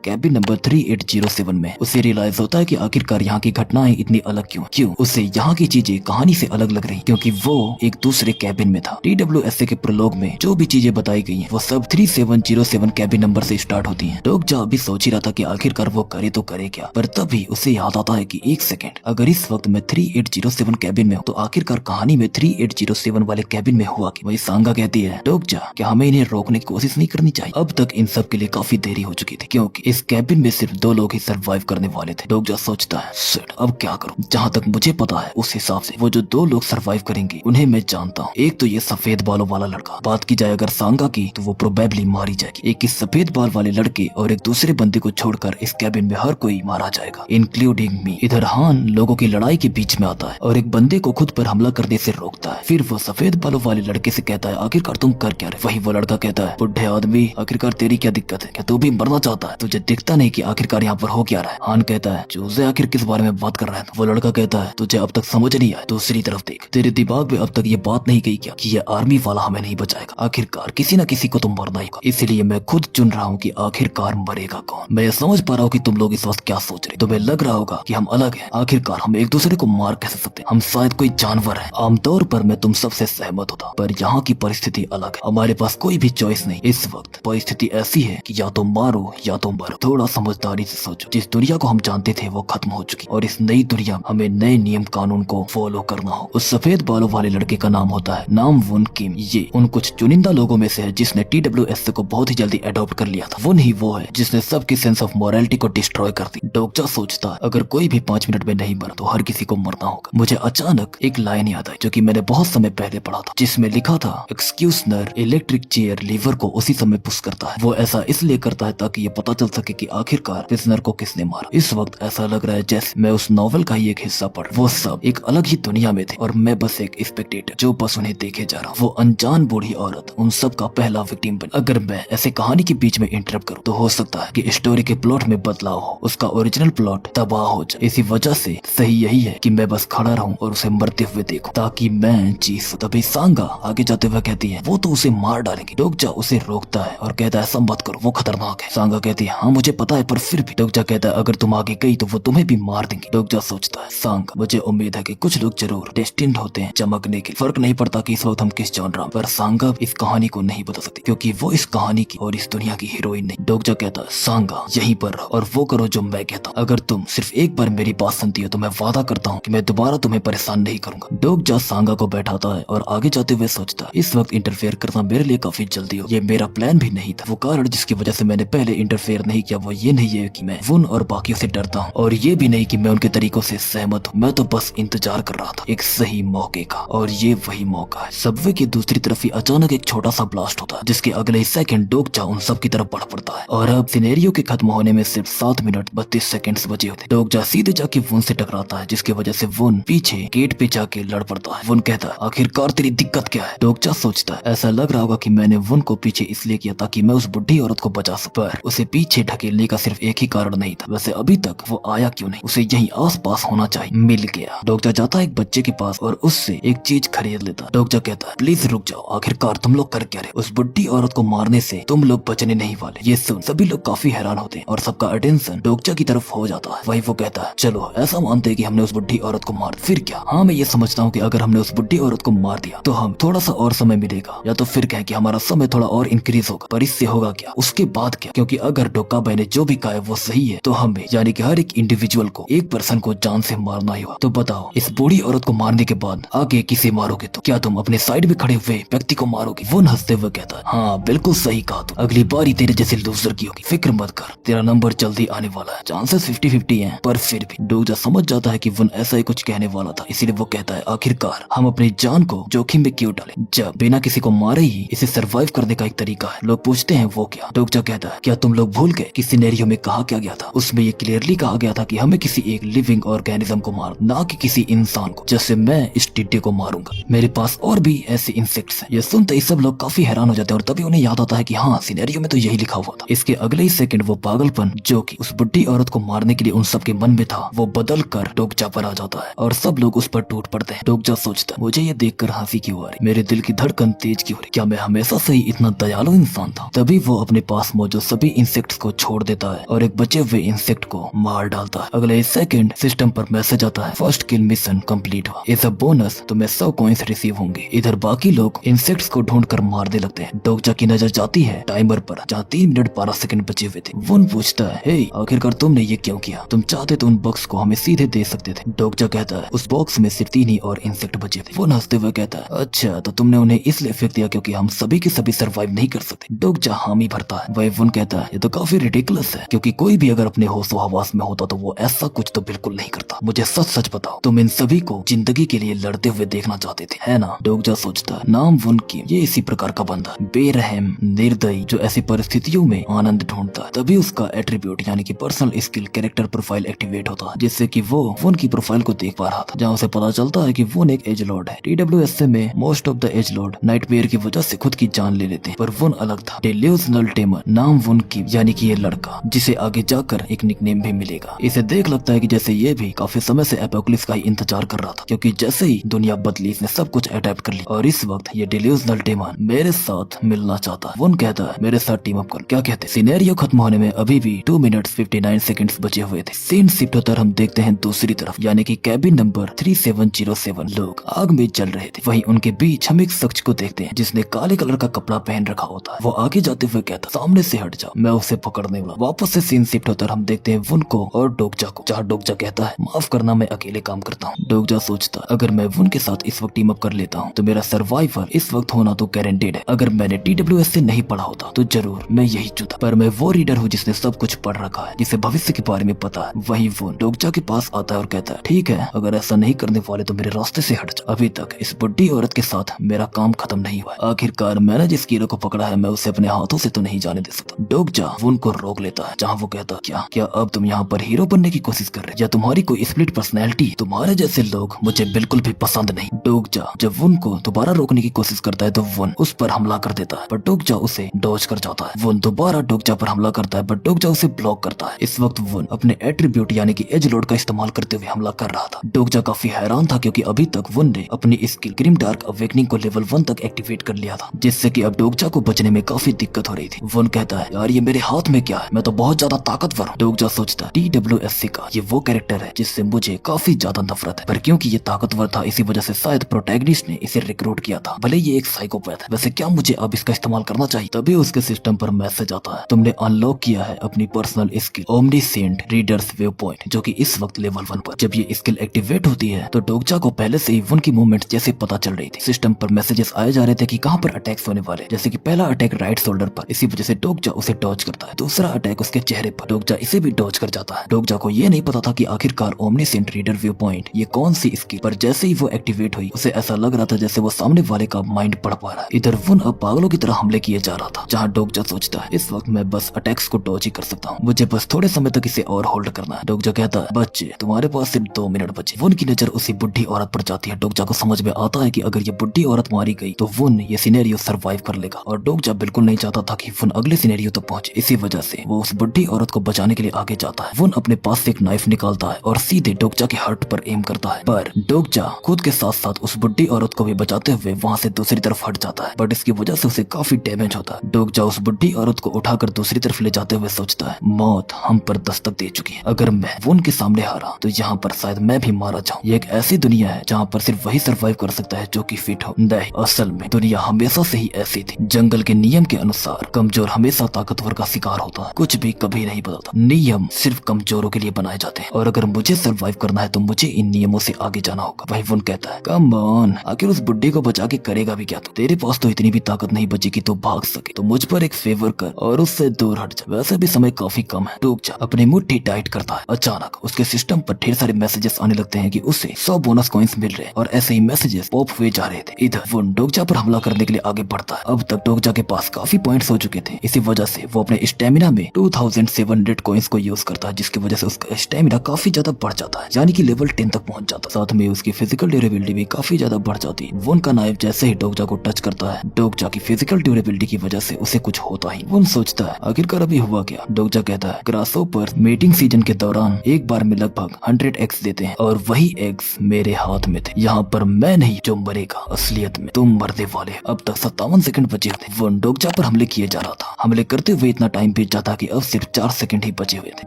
कैबिन नंबर 3807 में। उसे रियलाइज होता है कि आखिरकार यहाँ की घटनाएं इतनी अलग क्यों उसे यहाँ की चीजें कहानी से अलग लग रही क्योंकि वो एक दूसरे कैबिन में था। TWSA के प्रोलॉग में जो भी चीजें बताई गई हैं वो सब 3707 कैबिन नंबर से स्टार्ट होती हैं। डोकजा अभी सोच ही रहा था कि आखिरकार वो करे तो करे क्या पर तभी उसे याद आता है कि एक सेकंड अगर इस वक्त मैं 3807 कैबिन में हूँ तो आखिरकार कहानी में 3807 वाले कैबिन में हुआ कि वही सांगा कहती है डोकजा क्या हमें इन्हें रोकने की कोशिश नहीं करनी चाहिए। अब तक इन सब के लिए काफी देरी हो चुकी थी क्योंकि इस कैबिन में सिर्फ 2 लोग ही सर्वाइव करने वाले थे। डोकजा सोचता है शिट अब क्या करूं? जहां तक मुझे पता है उस हिसाब से वो जो 2 लोग सर्वाइव करेंगे उन्हें मैं जानता हूँ। एक तो ये सफेद बालों वाला लड़का, बात की जाए अगर सांगा की तो वो प्रोबेबली मारी जाएगी। एक इस सफेद बाल वाले लड़के और एक दूसरे बंदे को छोड़कर इस कैबिन में हर कोई मारा जाएगा इंक्लूडिंग मी। इधर हान लोगों की लड़ाई के बीच में आता है और एक बंदे को खुद पर हमला करने से रोकता है। फिर वो सफेद बालों वाले लड़के से कहता है आखिरकार तुम कर क्या रहे? वही वो लड़का कहता है बुढ़े आदमी आखिरकार तेरी क्या दिक्कत है? क्या तू भी मरना चाहता है? तुझे दिखता नहीं कि आखिरकार यहाँ पर हो क्या रहा है? हान कहता है चूजे आखिर किस बारे में बात कर रहा है? वो लड़का कहता है तुझे अब तक समझ नहीं आया, दूसरी तरफ देख। तेरे दिमाग में अब तक ये बात नहीं गई क्या कि ये आर्मी वाला हमें नहीं बचाएगा? आखिरकार किसी न किसी को तो मरना ही होगा, इसलिए मैं खुद चुन रहा हूँ कि आखिरकार मरेगा कौन। मैं ये समझ पा रहा हूँ कि तुम लोग इस वक्त क्या सोच रहे। तुम्हें लग रहा होगा कि हम अलग हैं, आखिरकार हम एक दूसरे को मार कैसे सकते हैं? हम शायद कोई जानवर है। आमतौर पर मैं तुम सबसे सहमत होता पर यहाँ की परिस्थिति अलग है। हमारे पास कोई भी चॉइस नहीं। इस वक्त परिस्थिति ऐसी है कि या तो मारो या तो मरो। थोड़ा समझदारी से सोचो। जिस दुनिया को हम जानते थे वो खत्म हो चुकी और इस नई दुनिया में हमें नए नियम कानून को फॉलो करना हो। उस सफेद बालों वाले लड़के का नाम होता है नाम वुन किम। ये उन कुछ चुनिंदा लोगों में से है जिसने TWSA को बहुत ही जल्दी अडॉप्ट कर लिया था। वुन ही वो है जिसने सबकी सेंस ऑफ मोरालिटी को डिस्ट्रॉय कर दी। डोकजा सोचता है अगर कोई भी 5 मिनट में नहीं मरा तो हर किसी को मरना होगा। मुझे अचानक एक लाइन याद आई जो कि मैंने बहुत समय पहले पढ़ा था जिसमें लिखा था एक्सक्यूजनर इलेक्ट्रिक चेयर लीवर को उसी समय पुश करता है। वो ऐसा इसलिए करता है ताकि ये पता चल सके कि आखिरकार प्रिजनर को किसने मारा। इस वक्त ऐसा लग रहा है जैसे मैं उस नॉवेल का ही एक हिस्सा पढ़। वो सब एक अलग ही दुनिया में थे और मैं बस एक स्पेक्टेटर जो बस उन्हें देखे जा रहा। वो अनजान बूढ़ी औरत उन सब का पहला विक्टिम बनी। अगर मैं ऐसे कहानी के बीच में इंटरप्ट करूं तो हो सकता है कि स्टोरी के प्लॉट में बदलाव हो, उसका ओरिजिनल प्लॉट तबाह हो जाए। इसी वजह से सही यही है कि मैं बस खड़ा रहूं और उसे मरते हुए देखूं ताकि मैं जी सकूं। तभी सांगा आगे जाते हुए कहती है वो तो उसे मार डालेंगे। डोकजा उसे रोकता है और कहता है ऐसा मत करो, वो खतरनाक है। सांगा कहती है हाँ मुझे पता है पर फिर भी। डोकजा कहता है अगर तुम आगे गई तो वो तुम्हें भी मार देंगे। डोकजा सोचता है सांगा मुझे उम्मीद है कि कुछ लोग जरूर डेस्टिन्ड होते हैं चमकने के। फर्क नहीं पड़ता कि इस वक्त हम किस जॉनर में, पर सांगा इस कहानी को नहीं बता सकती क्योंकि वो इस कहानी की और इस दुनिया की हीरोइन नहीं। डोकजा कहता है सांगा यहीं पर रहो और वो करो जो मैं कहता हूँ। अगर तुम सिर्फ एक बार मेरी बात सुनती हो तो मैं वादा करता हूँ कि मैं दोबारा तुम्हें परेशान नहीं करूंगा। डोकजा सांगा को बैठाता है और आगे जाते हुए सोचता है इस वक्त इंटरफेयर करना मेरे लिए काफी जल्दी हो। ये मेरा प्लान भी नहीं था। वो कारण जिसकी वजह से मैंने पहले इंटरफेयर नहीं किया वो ये नहीं है कि मैं वुन और बाकियों से डरता हूँ और ये भी नहीं कि मैं उनके तरीकों से सहमत हूँ। मैं तो बस इंतजार कर रहा था एक सही मौके का और ये वही मौका है। सबवे की दूसरी तरफ ही अचानक एक छोटा सा ब्लास्ट होता है जिसके अगले ही सेकंड डोकजा उन सब की तरफ बढ़ पड़ता है और अब सिनेरियो के खत्म होने में सिर्फ 7 मिनट 32 सेकंड्स बचे होते। डोकजा सीधे जाके वुन से टकराता है जिसकी वजह से वुन पीछे गेट पे जाके लड़ पड़ता है। वुन कहता है आखिरकार तेरी दिक्कत क्या है? डोकजा सोचता है ऐसा लग रहा होगा कि मैंने वुन को पीछे इसलिए किया ताकि मैं उस बुढ़ी औरत को बचा सकूं, पर उसे पीछे ढकेलने का सिर्फ एक ही कारण नहीं था। वैसे अभी तक वो आया क्यों नहीं? उसे यहीं आस-पास होना चाहिए। मिल गया। डोकजा जाता है एक बच्चे के पास और उससे एक चीज खरीद लेता है। डोकजा कहता है प्लीज रुक जाओ, आखिरकार तुम लोग कर क्या रहे? उस बुढ़ी औरत को मारने से तुम लोग बचने नहीं वाले। ये सुन सभी लोग काफी हैरान होते हैं और सबका अटेंशन डोकजा की तरफ हो जाता है। वही वो कहता है चलो ऐसा मानते हैं कि हमने उस बुढ़ी औरत को मार, फिर क्या? हाँ मैं ये समझता हूँ कि अगर हमने उस बुढ़ी औरत को मार दिया तो हम थोड़ा सा और समय मिलेगा या तो फिर कहें कि हमारा समय थोड़ा और इंक्रीज होगा, पर इससे होगा क्या? उसके बाद क्या? क्योंकि अगर डोकाबे ने जो भी कहा है वो सही है तो हमें यानी कि हर एक इंडिविजुअल को एक पर्सन को जान से मारना ही होगा। तो बताओ इस बूढ़ी औरत को मारने के बाद आगे किसे मारोगे? तो क्या तुम अपने साइड में खड़े हुए व्यक्ति को मारोगे? वुन हंसते हुए कहता है हाँ बिल्कुल सही कहा तुम, अगली बारी तेरे जैसे लूजर की होगी, फिक्र मत कर, तेरा नंबर जल्दी आने वाला है। चांसेस 50-50 हैं, पर फिर भी डोकजा समझ जाता है कि वुन ऐसा ही कुछ कहने वाला था, इसीलिए वो कहता है आखिरकार हम अपनी जान को जोखिम में क्यों डालें जब बिना किसी को मारे ही इसे सरवाइव करने का एक तरीका है। लोग पूछते हैं वो क्या? डोगजा कहता है क्या तुम लोग भूल गए कि सिनेरियो में कहा क्या गया था? उसमें ये क्लियरली कहा गया था कि हमें किसी एक लिविंग ऑर्गेनिज्म को मार, ना कि किसी इंसान को। जैसे मैं इस टिड्डे को मारूंगा, मेरे पास और भी ऐसे इंसेक्ट्स हैं। ये सुनते ही सब लोग काफी हैरान हो जाते हैं और तभी उन्हें याद आता है कि हाँ, सिनेरियो में तो यही लिखा हुआ था। इसके अगले ही सेकंड वो पागलपन जो कि उस बुढ़ी औरत को मारने के लिए उन सबके मन में था, वो बदल कर डोगजा पर आ जाता है और सब लोग उस पर टूट पड़ते हैं। डोगजा सोचता है मुझे ये देखकर हंसी क्यों आ रही, मेरे दिल की धड़कन तेज क्यों हो रही, क्या मैं हमेशा से ही इतना दयालु इंसान था? तभी वो अपने पास मौजूद सभी इंसेक्ट्स को छोड़ देता है और एक बचे हुए इंसेक्ट को मार डालता है। अगले सेकंड सिस्टम पर मैसेज आता है फर्स्ट किल मिशन कंप्लीट हुआ, एज अ बोनस तुम्हें 100 कॉइंस रिसीव होंगे। इधर बाकी लोग इंसेक्ट्स को ढूंढकर मारने लगते हैं। डोगजा की नजर जाती है टाइमर पर जहाँ 3 मिनट 12 सेकंड बचे हुए थे। वुन पूछता है हे आखिरकार तुमने ये क्यों किया? तुम चाहते तो उन बॉक्स को हमें सीधे दे सकते थे। डोगजा कहता है उस बॉक्स में सिर्फ 3 ही और इंसेक्ट बचे थे। वुन हंसते हुए कहता है अच्छा तो तुमने उन्हें इसलिए फेंक दिया क्योंकि हम सभी के सभी सरवाइव नहीं कर सकते। डोगजा हामी भरता है। वही वुन कहता है ये तो काफी रिडिकुलस है, क्योंकि कोई भी अगर अपने होश हवास में होता तो वो ऐसा कुछ तो बिल्कुल नहीं करता। मुझे सच सच बताओ, तुम इन सभी को जिंदगी के लिए लड़ते हुए देखना चाहते थे, है ना? डोगजा सोचता है नाम वुन की ये इसी प्रकार का बंदा, बेरहम निर्दयी, जो ऐसी परिस्थितियों में आनंद ढूंढता है। तभी उसका एट्रीब्यूट यानी कि personal skill character profile activate होता है, जिससे कि वो वुन की प्रोफाइल को देख पा रहा था, जहाँ उसे पता चलता है कि वुन एक एज लॉर्ड है। TWSA में most of the age lord nightmare की वजह से खुद की जान ले लेते हैं, पर वुन अलग था। डेल्यूजनल टेमर नाम वुन की यानी कि ये लड़का, जिसे आगे जाकर एक निकनेम भी मिलेगा। इसे देख लगता है कि जैसे ये भी काफी समय से एपोक्लिप्स का ही इंतजार कर रहा था, क्योंकि जैसे ही दुनिया बदली इसने सब कुछ अडेप्ट कर लिया और इस वक्त ये डेल्यूजनल टेमर मेरे साथ मिलना चाहता है। वुन कहता है मेरे साथ टीम अप कर। क्या कहते? सिनेरियो खत्म होने में अभी भी 2 मिनट्स 59 सेकंड्स बचे हुए थे। सीन शिफ्ट होकर हम देखते हैं दूसरी तरफ, यानी कि कैबिन नंबर 3707। लोग आग में जल रहे थे। वहीं उनके बीच हम एक शख्स को देखते हैं जिसने काले कलर का कपड़ा पहन रखा होता है। वो आगे जाते हुए कहता सामने से हट जाओ, मैं उसे पकड़ने वाला। वापस से सीन शिफ्ट होकर हम देखते हैं वुन को और डोगजा को, जहाँ डोगजा कहता है माफ करना मैं अकेले काम करता हूँ। डोगजा सोचता अगर मैं वुन के साथ इस वक्त टीम अप कर लेता हूँ तो मेरा सर्वाइवल इस वक्त होना तो गारंटेड है। अगर मैंने TWS से नहीं पढ़ा होता तो जरूर मैं यही चुनता, पर मैं वो रीडर हूँ जिसने सब कुछ पढ़ रखा है, जिसे भविष्य के बारे में पता है। वही वुन डोगजा के पास आता है और कहता है ठीक है, अगर ऐसा नहीं करने वाले तो मेरे रास्ते से हट जा। अभी तक इस बुढ़ी औरत के साथ मेरा काम खत्म नहीं हुआ। आखिरकार मैंने जिस कीड़े को पकड़ा है मैं उसे अपने हाथों से तो नहीं जाने दे सकता। डोगजा वुन को रोक लेता है, जहाँ वो कहता क्या अब तुम यहाँ पर हीरो बनने की कोशिश कर रहे या तुम्हारी कोई स्प्लिट पर्सनैलिटी? तुम्हारे जैसे लोग मुझे बिल्कुल भी पसंद नहीं। डोगजा जब वुन को दोबारा रोकने की कोशिश करता है तो वुन उस पर हमला कर देता है, पर डोगजा उसे डॉज कर जाता है। वुन दोबारा डोगजा पर हमला करता है, पर डोगजा उसे ब्लॉक करता है। इस वक्त वुन अपने एट्रीब्यूट यानी कि एज लॉर्ड का इस्तेमाल करते हुए हमला कर रहा था। डोगजा काफी हैरान था क्योंकि अभी तक वुन ने अपनी स्किल ग्रिम डार्क अवेकनिंग को लेवल 1 तक एक्टिवेट कर लिया था, जिससे कि अब डोगजा को बचने में काफी दिक्कत हो रही थी। वुन कहता है यार ये मेरे हाथ में क्या है, मैं तो बहुत ज्यादा ताकतवर हूँ। डोगजा सोचता है TWSA का ये वो कैरेक्टर है जिससे मुझे काफी ज्यादा नफरत है, पर क्योंकि ये ताकतवर था इसी वजह से शायद प्रोटैगनिस्ट ने इसे रिक्रूट किया था, भले ये एक साइकोपैथ है। वैसे क्या मुझे अब इसका इस्तेमाल करना चाहिए? तभी उसके सिस्टम पर मैसेज आता है तुमने अनलॉक किया है अपनी personal skill omniscient readers view point, जो कि इस वक्त लेवल 1 पर। जब ये स्किल एक्टिवेट होती है तो डोगजा को पहले से ही वुन की मूवमेंट जैसे पता चल रही थी। सिस्टम पर मैसेजेस आए जा रहे थे कि कहाँ पर अटैक्स होने वाले, जैसे कि पहला अटैक राइट शोल्डर पर, इसी वजह से डोगजा उसे डॉज करता है। दूसरा अटैक उसके चेहरे पर, डोगजा इसे भी डॉज कर जाता है। डोगजा को ये नहीं पता था कि आखिरकार ओमनीसेंट रीडर व्यू पॉइंट ये कौन सी स्किल, पर जैसे ही वो एक्टिवेट हुई उसे ऐसा लग रहा था जैसे वो सामने वाले का माइंड पढ़ पा रहा है। इधर वुन अब पागलों की तरह हमले किए जा रहा था, जहाँ डोगजा सोचता है इस वक्त मैं बस अटैक्स को डॉज ही कर सकता हूँ, मुझे बस थोड़े समय तक इसे और होल्ड करना है। डोगजा कहता है बच्चे तुम्हारे पास सिर्फ 2 मिनट बचे। वुन की नजर उसी बुढ़ी औरत पर जाती है। डोगजा को समझ में आता है कि अगर ये बुढ़ी औरत मारी गई तो वुन ये सिनेरियो सर्वाइव कर लेगा, और डोगजा बिल्कुल नहीं चाहता था कि वुन अगले सिनेरियो तक पहुंचे। इसी वजह से वो उस बुढ़ी औरत को बचाने के लिए आगे जाता है। वुन अपने पास से एक नाइफ निकालता है और सीधे डोगजा के हार्ट पर एम करता है, पर डोगजा खुद के साथ साथ उस बुढ़ी औरत को भी बचाते हुए वहाँ से दूसरी तरफ हट जाता है, बट इसकी वजह से उसे काफी डैमेज होता है। डोगजा उस बुढ़ी औरत को उठाकर दूसरी तरफ ले जाते हुए सोचता है मौत हम पर दस्तक दे चुकी है, अगर मैं वुन के सामने हारा तो यहाँ पर शायद मैं भी मारा जाऊँ। ये एक ऐसी दुनिया है जहाँ पर सिर्फ वही सर्वाइव कर सकता है जो कि फिट हो। नहीं, असल में दुनिया हमेशा से ही ऐसी थी। जंगल के नियम के अनुसार कमजोर हमेशा ताकतवर का शिकार होता है, कुछ भी कभी नहीं बदलता। नियम सिर्फ कमजोरों के लिए बनाए जाते हैं, और अगर मुझे सर्वाइव करना है तो मुझे इन नियमों से आगे जाना होगा। वही वुन कहता है कम ऑन, आखिर उस बुड्ढे को बचा के करेगा भी क्या? तेरे पास तो इतनी भी ताकत नहीं बची कि तू भाग सके, तो मुझ पर एक फेवर कर और उससे दूर हट जा। वैसे भी समय काफी कम है। डोगजा अपनी मुट्ठी टाइट करता है। अचानक उसके सिस्टम पर ढेर सारे मैसेजेस आने लगते हैं कि उसे 100 बोनस कॉइंस मिल रहे हैं, और ऐसे ही मैसेजेस पॉप हुए जा रहे थे। इधर वुन डोगजा पर हमला करने के लिए आगे बढ़ता है। अब तक डोगजा के पास काफी पॉइंट्स हो चुके थे। इसी वजह से वो अपने स्टेमिना में 2700 कॉइंस को यूज करता है, जिसकी वजह से उसका स्टेमिना काफी ज्यादा बढ़ जाता है, यानी कि लेवल 10 तक पहुंच जाता है। साथ में उसकी फिजिकल ड्यूरेबिलिटी भी काफी ज्यादा बढ़ जाती है। वुन का नाइफ जैसे ही डोगजा को टच करता है, डोगजा की फिजिकल ड्यूरेबिलिटी की वजह से उसे कुछ होता ही। वुन सोचता है आखिरकार अभी हुआ क्या। डोगजा कहता है ग्रासहोपर मेटिंग सीजन के दौरान एक बार में लगभग 100 एग्स देते हैं और वही एग्स मेरे हाथ में थे। यहाँ पर मैं नहीं जो मरेगा, असलियत में तुम मरने वाले। अब तक 57 सेकंड बचे थे। वुन डोगजा पर हमले किए जा रहा था। हमले करते हुए इतना टाइम बीत जाता कि अब सिर्फ 4 सेकंड ही बचे हुए थे।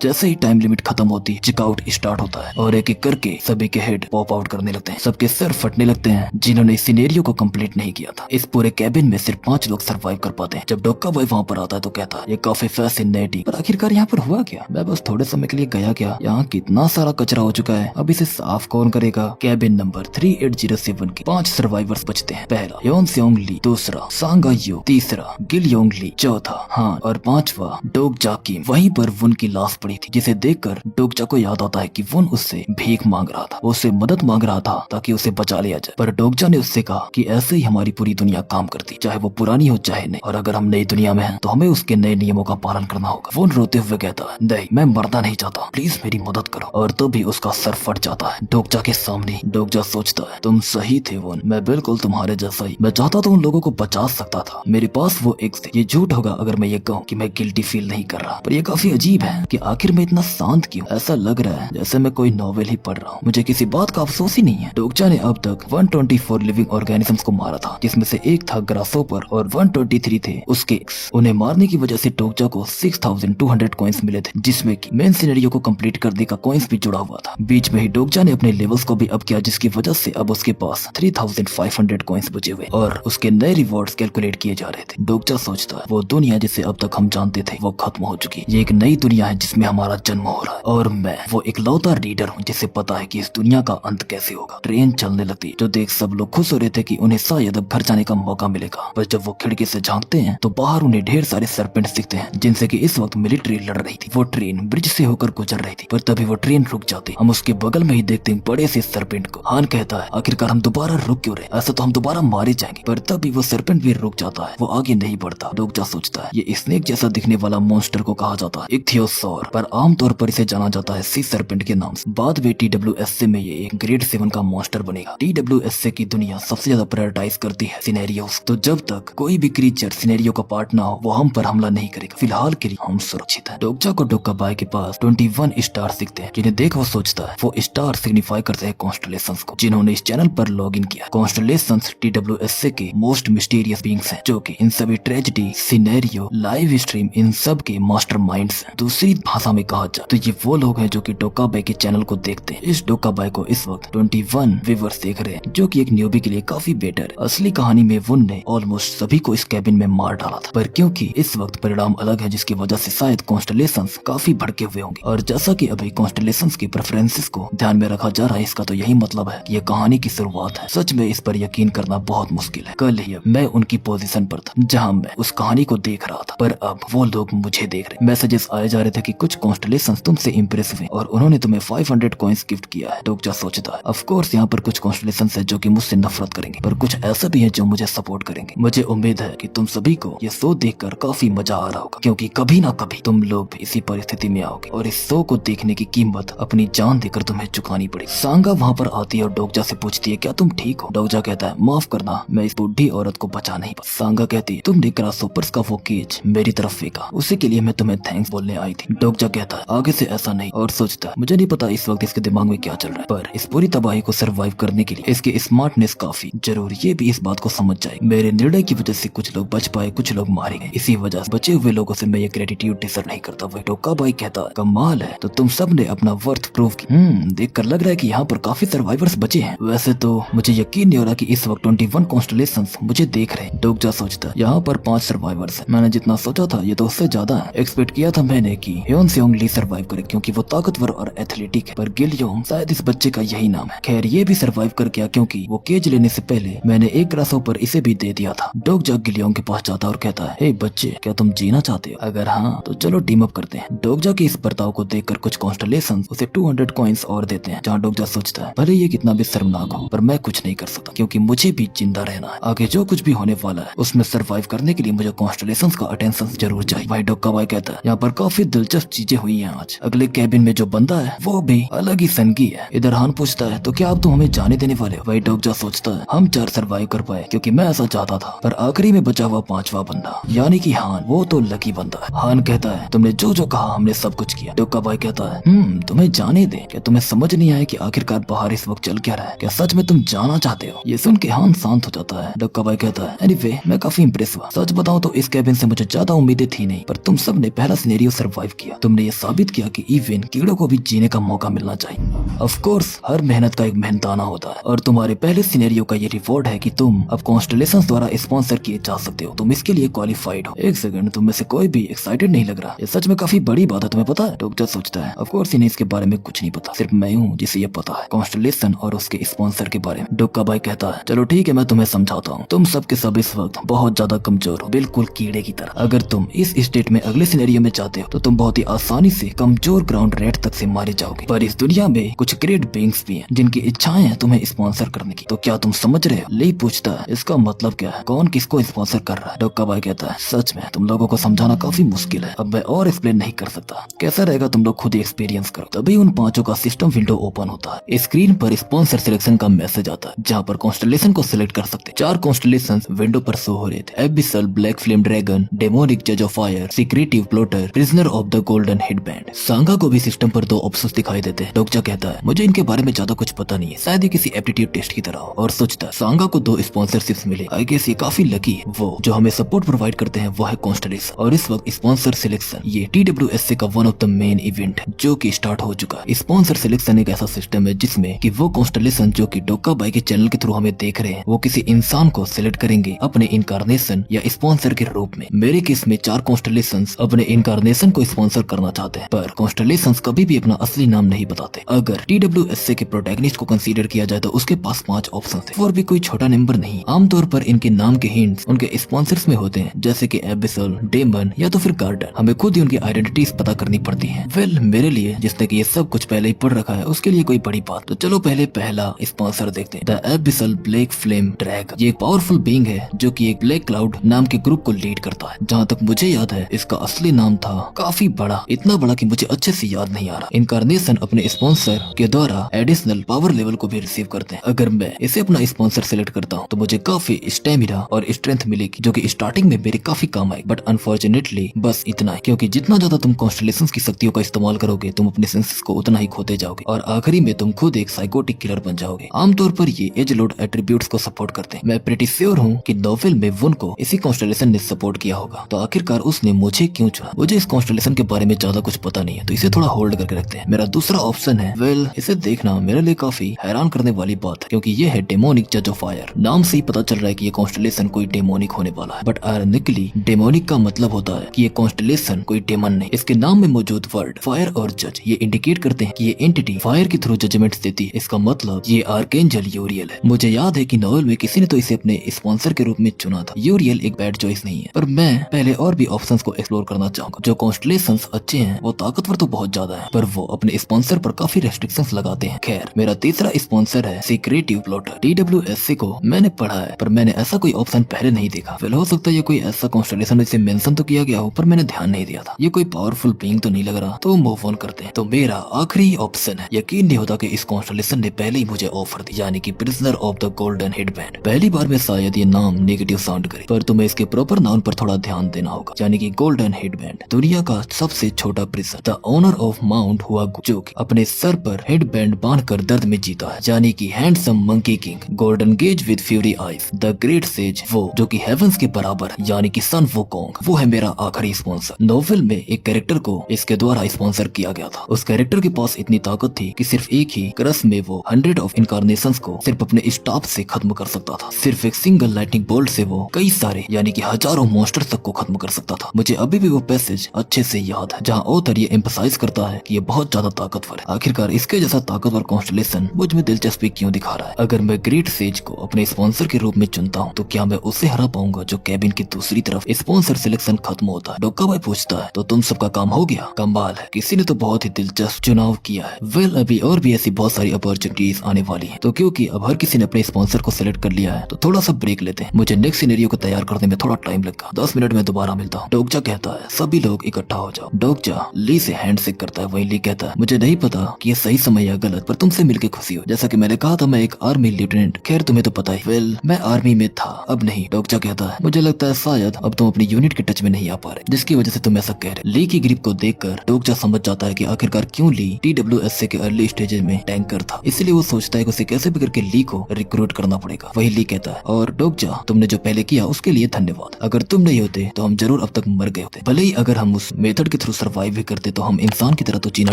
जैसे ही टाइम लिमिट खत्म होती, चेकआउट स्टार्ट होता है और एक एक करके सभी के हेड पॉप आउट करने लगते हैं। सबके सर फटने लगते हैं जिन्होंने इस सिनेरियो को कंप्लीट नहीं किया था। इस पूरे कैबिन में सिर्फ 5 लोग सर्वाइव कर पाते हैं। जब डोक्का बॉय वहाँ पर आता है तो कहता है ये काफी फैसिनेटिंग, पर आखिरकार यहाँ पर हुआ क्या। मैं बस थोड़े समय के लिए गया क्या, यहाँ कितना सारा कचरा हो चुका है, अब इसे साफ कौन करेगा। कैबिन नंबर 3807 के 5 सर्वाइवर्स बचते हैं। पहला योन सेओंग ली, दूसरा सांगा यो, तीसरा गिल योंग ली, चौथा हान और पांचवा डोगजा किम। वहीं पर वुन की लाश पड़ी थी, जिसे देखकर डोगजा को याद आता है कि वुन उससे भीख मांग रहा था, उससे मदद मांग रहा था ताकि उसे बचा लिया जाए। पर डोगजा ने उससे कहा कि ऐसे ही हमारी पूरी दुनिया काम करती, चाहे वो पुरानी हो चाहे नहीं, और अगर हम नई दुनिया में हैं तो हमें उसके नए नियमों का पालन करना होगा। वुन रोते हुए कहता है नहीं, मैं मरना नहीं चाहता, प्लीज मेरी मदद करो। और तभी उसका सर फट जाता है डोगजा के सामने। डोगजा सोचता है तुम सही थे वुन, मैं बिल्कुल तुम्हारे जैसा ही। मैं चाहता तो उन लोगों को बचा सकता था, मेरे पास वो एक थे। ये झूठ होगा अगर मैं ये कहूँ कि मैं गिल्टी फील नहीं कर रहा, पर ये काफी अजीब है कि आखिर मैं इतना शांत क्यों। ऐसा लग रहा है जैसे मैं कोई नॉवेल ही पढ़ रहा हूँ, मुझे किसी बात का अफसोस ही नहीं है। डोगजा ने अब तक 124 लिविंग ऑर्गेनिजम्स को मारा था, जिसमें से एक था ग्रासहोपर और 123 थे उसके एग्स। उन्हें मारने की वजह से डोगजा को 6200 कॉइंस मिले थे, जिसमें कि मेन सिनेरियो को कंप्लीट करने का कॉइंस भी जुड़ा हुआ था। बीच में ही डोगजा ने अपने लेवल्स को भी अप किया, जिसकी वजह से अब उसके पास 3500 कॉइंस बचे हुए और उसके नए रिवॉर्ड्स कैलकुलेट किए जा रहे थे। डोगजा सोचता है वो दुनिया जिसे अब तक हम जानते थे वो खत्म हो चुकी। ये एक नई दुनिया है जिसमें हमारा जन्म हो रहा है और मैं वो इकलौता रीडर हूँ जिसे पता है कि इस दुनिया का अंत कैसे होगा। ट्रेन चलने लगती, जो देख सब लोग खुश हो रहे थे कि उन्हें शायद अब घर जाने का मौका मिलेगा। पर जब वो खिड़की से झांकते हैं तो बाहर उन्हें ढेर सारे सर्पेंट्स दिखते हैं, जिनसे कि इस वक्त मिलिट्री लड़ रही थी। वो ट्रेन ब्रिज से होकर गुजर रही थी, पर तभी वो ट्रेन रुक जाती। हम उसके बगल में ही देखते हैं बड़े से सर्पेंट को। हान कहता है आखिरकार हम दोबारा रुक क्यों रहे, ऐसा तो हम दोबारा मारे जाएंगे। पर तभी वो सर्पेंट भी रुक जाता है, वो आगे नहीं बढ़ता। डोगजा सोचता है ये स्नेक जैसा दिखने वाला मॉन्स्टर को कहा जाता है इक्थियोसॉर, पर आमतौर पर इसे जाना जाता है सी सर्पेंट के नाम से। बाद में TWSA में ये एक ग्रेड 7 का मॉन्स्टर बनेगा। TWSA की दुनिया सबसे ज्यादा प्रायोरिटाइज करती है सिनेरियोस, तो जब तक कोई भी क्रीचर सिनेरियो का पार्ट ना हो वो हम पर हमला नहीं करेगा। फिलहाल के लिए हम सुरक्षित हैं। डोगजा को डोक्का बाय के पास 21 स्टार दिखते हैं, जिन्हें देख वो सोचता है वो स्टार सिग्निफाई करते हैं कॉन्स्टलेशंस को। जिन्होंने इस चैनल पर लॉग इन किया, कॉन्स्टलेशंस TWSA के मोस्ट मिस्टीरियस बीइंग्स हैं, जो कि इन सभी tragedy, scenario, live stream in सब के मास्टर माइंड्स हैं। दूसरी भाषा में कहा जाए तो ये वो लोग हैं जो कि डोक्का बाय के चैनल को देखते हैं। इस डोक्का बाय को इस वक्त 21 व्यूअर्स देख रहे हैं, जो कि एक न्यूबी के लिए काफी बेटर है। असली कहानी में वुन ने ऑलमोस्ट सभी को इस कैबिन में मार डाला था, पर क्योंकि इस वक्त परिणाम अलग है, जिसकी वजह से शायद कॉन्स्टलेशंस काफी भड़के हुए होंगे। और जैसा कि अभी कॉन्स्टलेशंस की प्रेफरेंसेस को ध्यान में रखा जा रहा है, इसका तो यही मतलब है कि ये कहानी की शुरुआत है। सच में इस पर यकीन करना बहुत मुश्किल है। कल ही मैं उनकी पोजीशन पर था जहां मैं उस कहानी को देख रहा था, पर अब वो लोग मुझे देख रहे। मैसेजेस आए जा रहे थे कि कुछ कॉन्स्टलेशंस तुमसे इंप्रेस हुए और उन्होंने तुम्हें 500 कॉइंस गिफ्ट किया है। डोगजा सोचता है ऑफ कोर्स यहाँ पर कुछ कॉन्स्टलेशंस है जो कि मुझसे नफरत करेंगे, पर कुछ ऐसा भी है जो मुझे सपोर्ट करेंगे। मुझे उम्मीद है कि तुम सभी को ये शो देखकर काफी मजा आ रहा होगा, क्योंकि कभी ना कभी तुम लोग भी इसी परिस्थिति में आओगे और इस शो को देखने की कीमत अपनी जान देकर तुम्हें चुकानी पड़ेगी। सांगा वहाँ पर आती है और डोगजा से पूछती है क्या तुम ठीक हो। डोगजा कहता है माफ करना, मैं इस बुढ़ी औरत को बचा नहीं पा। सांगा कहती है तुमने ग्रासहोपर्स का वो केज मेरी तरफ फेंका, उसी के लिए मैं तुम्हें थैंक्स बोलने आई थी। डोगजा कहता है आगे से ऐसा नहीं, और सोचता है मुझे नहीं पता इस वक्त इसके दिमाग में क्या चल रहा है, पर इस पूरी तबाही को सर्वाइव करने के लिए इसके स्मार्टनेस काफी जरूरी। ये भी इस बात को समझ जाए मेरे निर्णय की वजह से कुछ लोग बच पाए, कुछ लोग मारे गए, इसी वजह से बचे हुए लोगों से मैं ये ग्रेटिट्यूड डिजर्व नहीं करता। वही डोक्का बाई कहता है कमाल है, तो तुम सब ने अपना वर्थ प्रूव किया। देखकर लग रहा है कि यहाँ पर काफी सर्वाइवर्स बचे हैं। वैसे तो मुझे यकीन नहीं हो रहा कि इस वक्त 21 कॉन्स्टलेशंस मुझे देख रहे हैं। डोगजा सोचता है यहाँ पर 5 सर्वाइवर्स हैं। मैंने जितना सोचा था ये तो उससे ज्यादा है। एक्सपेक्ट किया था मैंने कि ह्योन सेओंग ली सर्वाइव करे क्योंकि वो ताकतवर और एथलेटिक है, पर गिल योंग शायद इस बच्चे का यही नाम है। खैर ये भी सर्वाइव कर गया क्योंकि वो केज लेने से पहले मैंने एक ग्रासहोपर इसे भी दे दिया था। डोगजा गिल योंग के पास जाता और कहता है हे बच्चे, क्या तुम जीना चाहते हो? अगर हाँ तो चलो टीम अप करते हैं। डोगजा के इस बर्ताव को देखकर कुछ कॉन्स्टलेशंस उसे 200 कॉइंस और देते हैं, जहाँ डोगजा सोचता है भले ये कितना भी शर्मनाक हो पर मैं कुछ नहीं कर सकता क्योंकि मुझे भी जिंदा रहना है। आगे जो कुछ भी होने वाला है उसमें सर्वाइव करने के लिए मुझे कॉन्स्टलेशंस का अटेंशन जरूर चाहिए। भाई डोक्का भाई कहता है यहाँ पर काफी दिलचस्प चीजें हुई हैं आज। अगले कैबिन में जो बंदा है वो भी अलग ही सन की है। इधर हान पूछता है तो क्या अब तुम हमें जाने देने वाले हो? भाई डोक्जा सोचता है हम 4 सर्वाइव कर पाए क्योंकि मैं ऐसा चाहता था, पर आखिरी में बचा हुआ 5वां बंदा यानी कि हान, वो तो लकी बंदा है। हान कहता है तुमने जो जो कहा हमने सब कुछ किया। डोक्का भाई कहता है तुम्हें जाने दे। क्या तुम्हें समझ नहीं आया कि आखिरकार बाहर इस वक्त चल क्या रहा है? क्या सच में तुम जाना चाहते हो? ये सुन के हान शांत हो जाता है। डोक्का भाई कहता है एनीवे मैं काफी इंप्रेस हुआ। सच बताऊं तो इस कैबिन से मुझे ज्यादा उम्मीदें थी नहीं, पर तुम सब ने पहला सिनेरियो सर्वाइव किया। तुमने ये साबित किया कि इवन कीड़ों को भी जीने का मौका मिलना चाहिए। ऑफ कोर्स हर मेहनत का एक मेहनताना होता है और तुम्हारे पहले सिनेरियो का ये रिवॉर्ड है कि तुम अब कॉन्स्टलेशंस द्वारा स्पॉन्सर किए जा सकते हो। तुम इसके लिए क्वालिफाइड हो। एक सेकंड, तुम में से कोई भी एक्साइटेड नहीं लग रहा। ये सच में काफी बड़ी बात है, तुम्हें पता है? डॉक्टर सोचता है ऑफ कोर्स इन्हें इसके बारे में कुछ नहीं पता, सिर्फ मैं हूँ जिसे ये पता है कॉन्स्टलेशन और उसके स्पॉन्सर के बारे में। डोक्का भाई कहता है चलो ठीक है मैं तुम्हें समझाता हूँ। तुम सब के सब इस वक्त बहुत ज्यादा कमजोर हो, बिल्कुल कीड़े की तरह। अगर तुम इस स्टेट में अगले सिनेरियो में जाते हो तो तुम बहुत ही आसानी से कमजोर ग्राउंड रेट तक से मारे जाओगे। पर इस दुनिया में कुछ ग्रेट बीइंग्स भी हैं जिनकी इच्छाएं हैं तुम्हें स्पॉन्सर करने की। तो क्या तुम समझ रहे हो? ली पूछता है इसका मतलब क्या है? कौन किसको स्पॉन्सर कर रहा है? डोक्का भाई कहता है सच में तुम लोगों को समझाना काफी मुश्किल है, अब मैं और एक्सप्लेन नहीं कर सकता। कैसा रहेगा तुम लोग खुद ही एक्सपीरियंस करो। तभी उन 5 का सिस्टम विंडो ओपन होता है। स्क्रीन पर स्पॉन्सर सिलेक्शन का मैसेज आता है जहाँ पर कॉन्स्टलेशन को सिलेक्ट कर सकते। 4 कॉन्स्टलेशन विंडो पर शो हो रहे थे। Abyssal, black flame dragon, demonic जज of fire, secretive plotter, prisoner of the golden headband. Sangah को भी सिस्टम पर 2 ऑप्शंस दिखाई देते हैं। डोक्चा कहता है मुझे इनके बारे में ज्यादा कुछ पता नहीं है, शायद ये किसी एप्टीट्यूड टेस्ट की तरह हो। और सोचता है सांगा को 2 स्पॉन्सरशिप्स मिले, आई गेस ये काफी लकी है। वो जो हमें सपोर्ट प्रोवाइड करते हैं वो है कॉन्स्टलेशन और इस वक्त स्पॉन्सर सिलेक्शन ये TWSC का one of the main event जो कि स्टार्ट हो चुका है। स्पॉन्सर सिलेक्शन एक ऐसा सिस्टम है जिसमें कि वो कॉन्स्टलेशन जो कि डोक्का भाई के चैनल के थ्रू हमें देख रहे हैं वो किसी इंसान को सिलेक्ट करेंगे अपने इनकारनेशन या स्पॉन्सर के रूप में। मेरे केस में 4 कॉन्स्टलेशंस अपने इनकारनेशन को स्पॉन्सर करना चाहते हैं, पर कॉन्स्टलेशंस कभी भी अपना असली नाम नहीं बताते। अगर TWSC के प्रोटैगनिस्ट को कंसीडर किया जाए तो उसके पास 5 ऑप्शन थे और भी कोई छोटा नंबर नहीं। आमतौर पर इनके नाम के हिंट्स उनके स्पॉन्सर्स में होते हैं जैसे कि एबिसल, डेमन या तो फिर गार्डन। हमें खुद ही उनकी आइडेंटिटीज पता करनी पड़ती है। वेल मेरे लिए जिसने कि ये सब कुछ पहले ही पढ़ रखा है उसके लिए कोई बड़ी बात। तो चलो पहले पहला स्पॉन्सर देखते हैं। The abyssal black flame dragon. ये एक पावरफुल बीइंग है जो कि एक ब्लैक क्लाउड नाम के ग्रुप को लीड करता है। जहाँ तक मुझे याद है इसका असली नाम था काफी बड़ा, इतना बड़ा कि मुझे अच्छे से याद नहीं आ रहा। इनकारनेशन अपने स्पॉन्सर के द्वारा एडिशनल पावर लेवल को भी रिसीव करते हैं। अगर मैं इसे अपना स्पॉन्सर सिलेक्ट करता हूँ तो मुझे काफी स्टेमिना और स्ट्रेंथ मिलेगी जो कि स्टार्टिंग में मेरे काफी काम आएगी। बट अनफॉर्चुनेटली बस इतना है, क्योंकि जितना ज्यादा तुम कॉन्स्टलेशंस की शक्तियों का इस्तेमाल करोगे तुम अपने सेंसेस को उतना ही खोते जाओगे और आखिरी में तुम खुद एक साइकोटिक किलर बन जाओगे। आमतौर पर ये एज लोड एट्रीब्यूट्स को सपोर्ट करते हैं। मैं प्रीटी श्योर हूँ कि नोवेल में वुन को इसी कॉन्स्टलेशन ने सपोर्ट किया होगा, तो आखिरकार उसने मुझे क्यों चुना? मुझे इस कॉन्स्टलेशन के बारे में ज्यादा कुछ पता नहीं है, तो इसे थोड़ा होल्ड करके रखते हैं। मेरा दूसरा ऑप्शन है, वेल इसे देखना मेरे लिए काफी हैरान करने वाली बात है क्योंकि ये है डेमोनिक जज ऑफ फायर। नाम से ही पता चल रहा है कि ये कॉन्स्टलेशन कोई डेमोनिक होने वाला है, बट आयरनिकली डेमोनिक का मतलब होता है कि ये कॉन्स्टलेशन कोई डेमन नहीं। इसके नाम में मौजूद वर्ड फायर और जज ये इंडिकेट करते हैं कि ये एंटिटी फायर के थ्रू जजमेंट्स देती है। इसका मतलब ये आर्केंजल यूरियल है। मुझे याद है कि नॉवेल में किसी ने तो इसे अपने स्पॉन्सर के रूप में चुना था। यूरियल एक बैड चॉइस नहीं है, पर मैं पहले और भी ऑप्शंस को एक्सप्लोर करना चाहूंगा। जो कॉन्स्टलेशंस अच्छे हैं वो ताकतवर तो बहुत ज्यादा है, पर वो अपने स्पॉन्सर पर काफी रेस्ट्रिक्शंस लगाते हैं। खैर मेरा तीसरा स्पॉन्सर है सीक्रेटिव प्लॉटर। TWSC को मैंने पढ़ा है पर मैंने ऐसा कोई ऑप्शन पहले नहीं देखा। फिर हो सकता है ये कोई ऐसा कॉन्स्टलेशन जिसे मेंशन तो किया गया हो पर मैंने ध्यान नहीं दिया था। ये कोई पावरफुल बीइंग तो नहीं लग रहा, तो मूव ऑन करते हैं। तो मेरा आखिरी ऑप्शन है, यकीन नहीं होता कि इस कॉन्स्टलेशन ने पहले ही मुझे ऑफर दी, यानी कि prisoner of the golden headband. पहली बार में शायद ये नाम नेगेटिव साउंड करे, पर तुम्हें इसके प्रॉपर नाउन पर थोड़ा ध्यान देना होगा, यानी कि गोल्डन हेडबैंड दुनिया का सबसे छोटा prison. The owner of mount हुआ जो कि अपने सर पर हेडबैंड बांधकर दर्द में जीता है, यानी कि handsome monkey king, golden gauge with fury eyes, the great sage वो जो कि हेवंस के बराबर है, यानी कि सन वुकोंग। वो है मेरा आखिरी स्पॉन्सर। नोवेल में एक कैरेक्टर को इसके द्वारा स्पॉन्सर किया गया था। उस कैरेक्टर के पास इतनी ताकत थी कि सिर्फ एक ही क्रश में वो 100 ऑफ इनकारनेशंस को सिर्फ अपने स्टाफ से खत्म कर सकता था। सिर्फ एक सिंगल लाइटनिंग बोल्ट से वो कई सारे यानी कि हजारों मॉन्स्टर तक को खत्म कर सकता था। मुझे अभी भी वो पैसेज अच्छे से याद है जहाँ ऑथर ये एम्फसाइज करता है कि ये बहुत ज्यादा ताकतवर है। आखिरकार इसके जैसा ताकतवर कॉन्स्टलेशन मुझ में दिलचस्पी क्यों दिखा रहा है? अगर मैं ग्रेट सेज को अपने स्पॉन्सर के रूप में चुनता हूँ तो क्या मैं उसे हरा पाऊंगा जो कैबिन की दूसरी तरफ स्पॉन्सर सिलेक्शन खत्म होता है? डोक्का भाई पूछता है तो तुम सबका काम हो गया? कमाल है, किसी ने तो बहुत ही दिलचस्प चुनाव किया है। वेल अभी और भी ऐसी बहुत सारी अपॉर्चुनिटीज आने वाली है, तो क्योंकि अब हर किसी ने अपने स्पॉन्सर को सिलेक्ट कर लिया है तो थोड़ा सा ब्रेक लेते हैं। मुझे नेक्स्ट सिनेरियो को तैयार करने में थोड़ा बहुत टाइम लगा, 10 मिनट में दोबारा मिलता हूँ। डोगजा कहता है सभी लोग इकट्ठा हो जाओ। डोगजा ली से हैंडशेक करता है। वहीं ली कहता है मुझे नहीं पता कि ये सही समय या गलत, पर तुमसे मिलके खुशी हो। जैसा कि मैंने कहा था मैं एक आर्मी लेफ्टिनेंट, खैर तुम्हें तो पता ही। वेल मैं आर्मी में था, अब नहीं। डोगजा कहता है मुझे लगता है शायद अब तुम अपनी यूनिट के टच में नहीं आ पा रहे, जिसकी वजह से तुम ऐसा कह रहे। ली की ग्रिप को देखकर डोगजा समझ जाता है कि आखिरकार क्यों ली TWSA के अर्ली स्टेजेस में टैंकर था, इसलिए वो सोचता है कि उसे कैसे भी करके ली को रिक्रूट करना पड़ेगा। वही ली कहता है और डोगजा तुमने जो पहले किया उसके लिए धन्यवाद, अगर तुम नहीं होते तो हम जरूर अब तक मर गए होते। भले ही अगर हम उस मेथड के थ्रू सर्वाइव भी करते तो हम इंसान की तरह तो जीना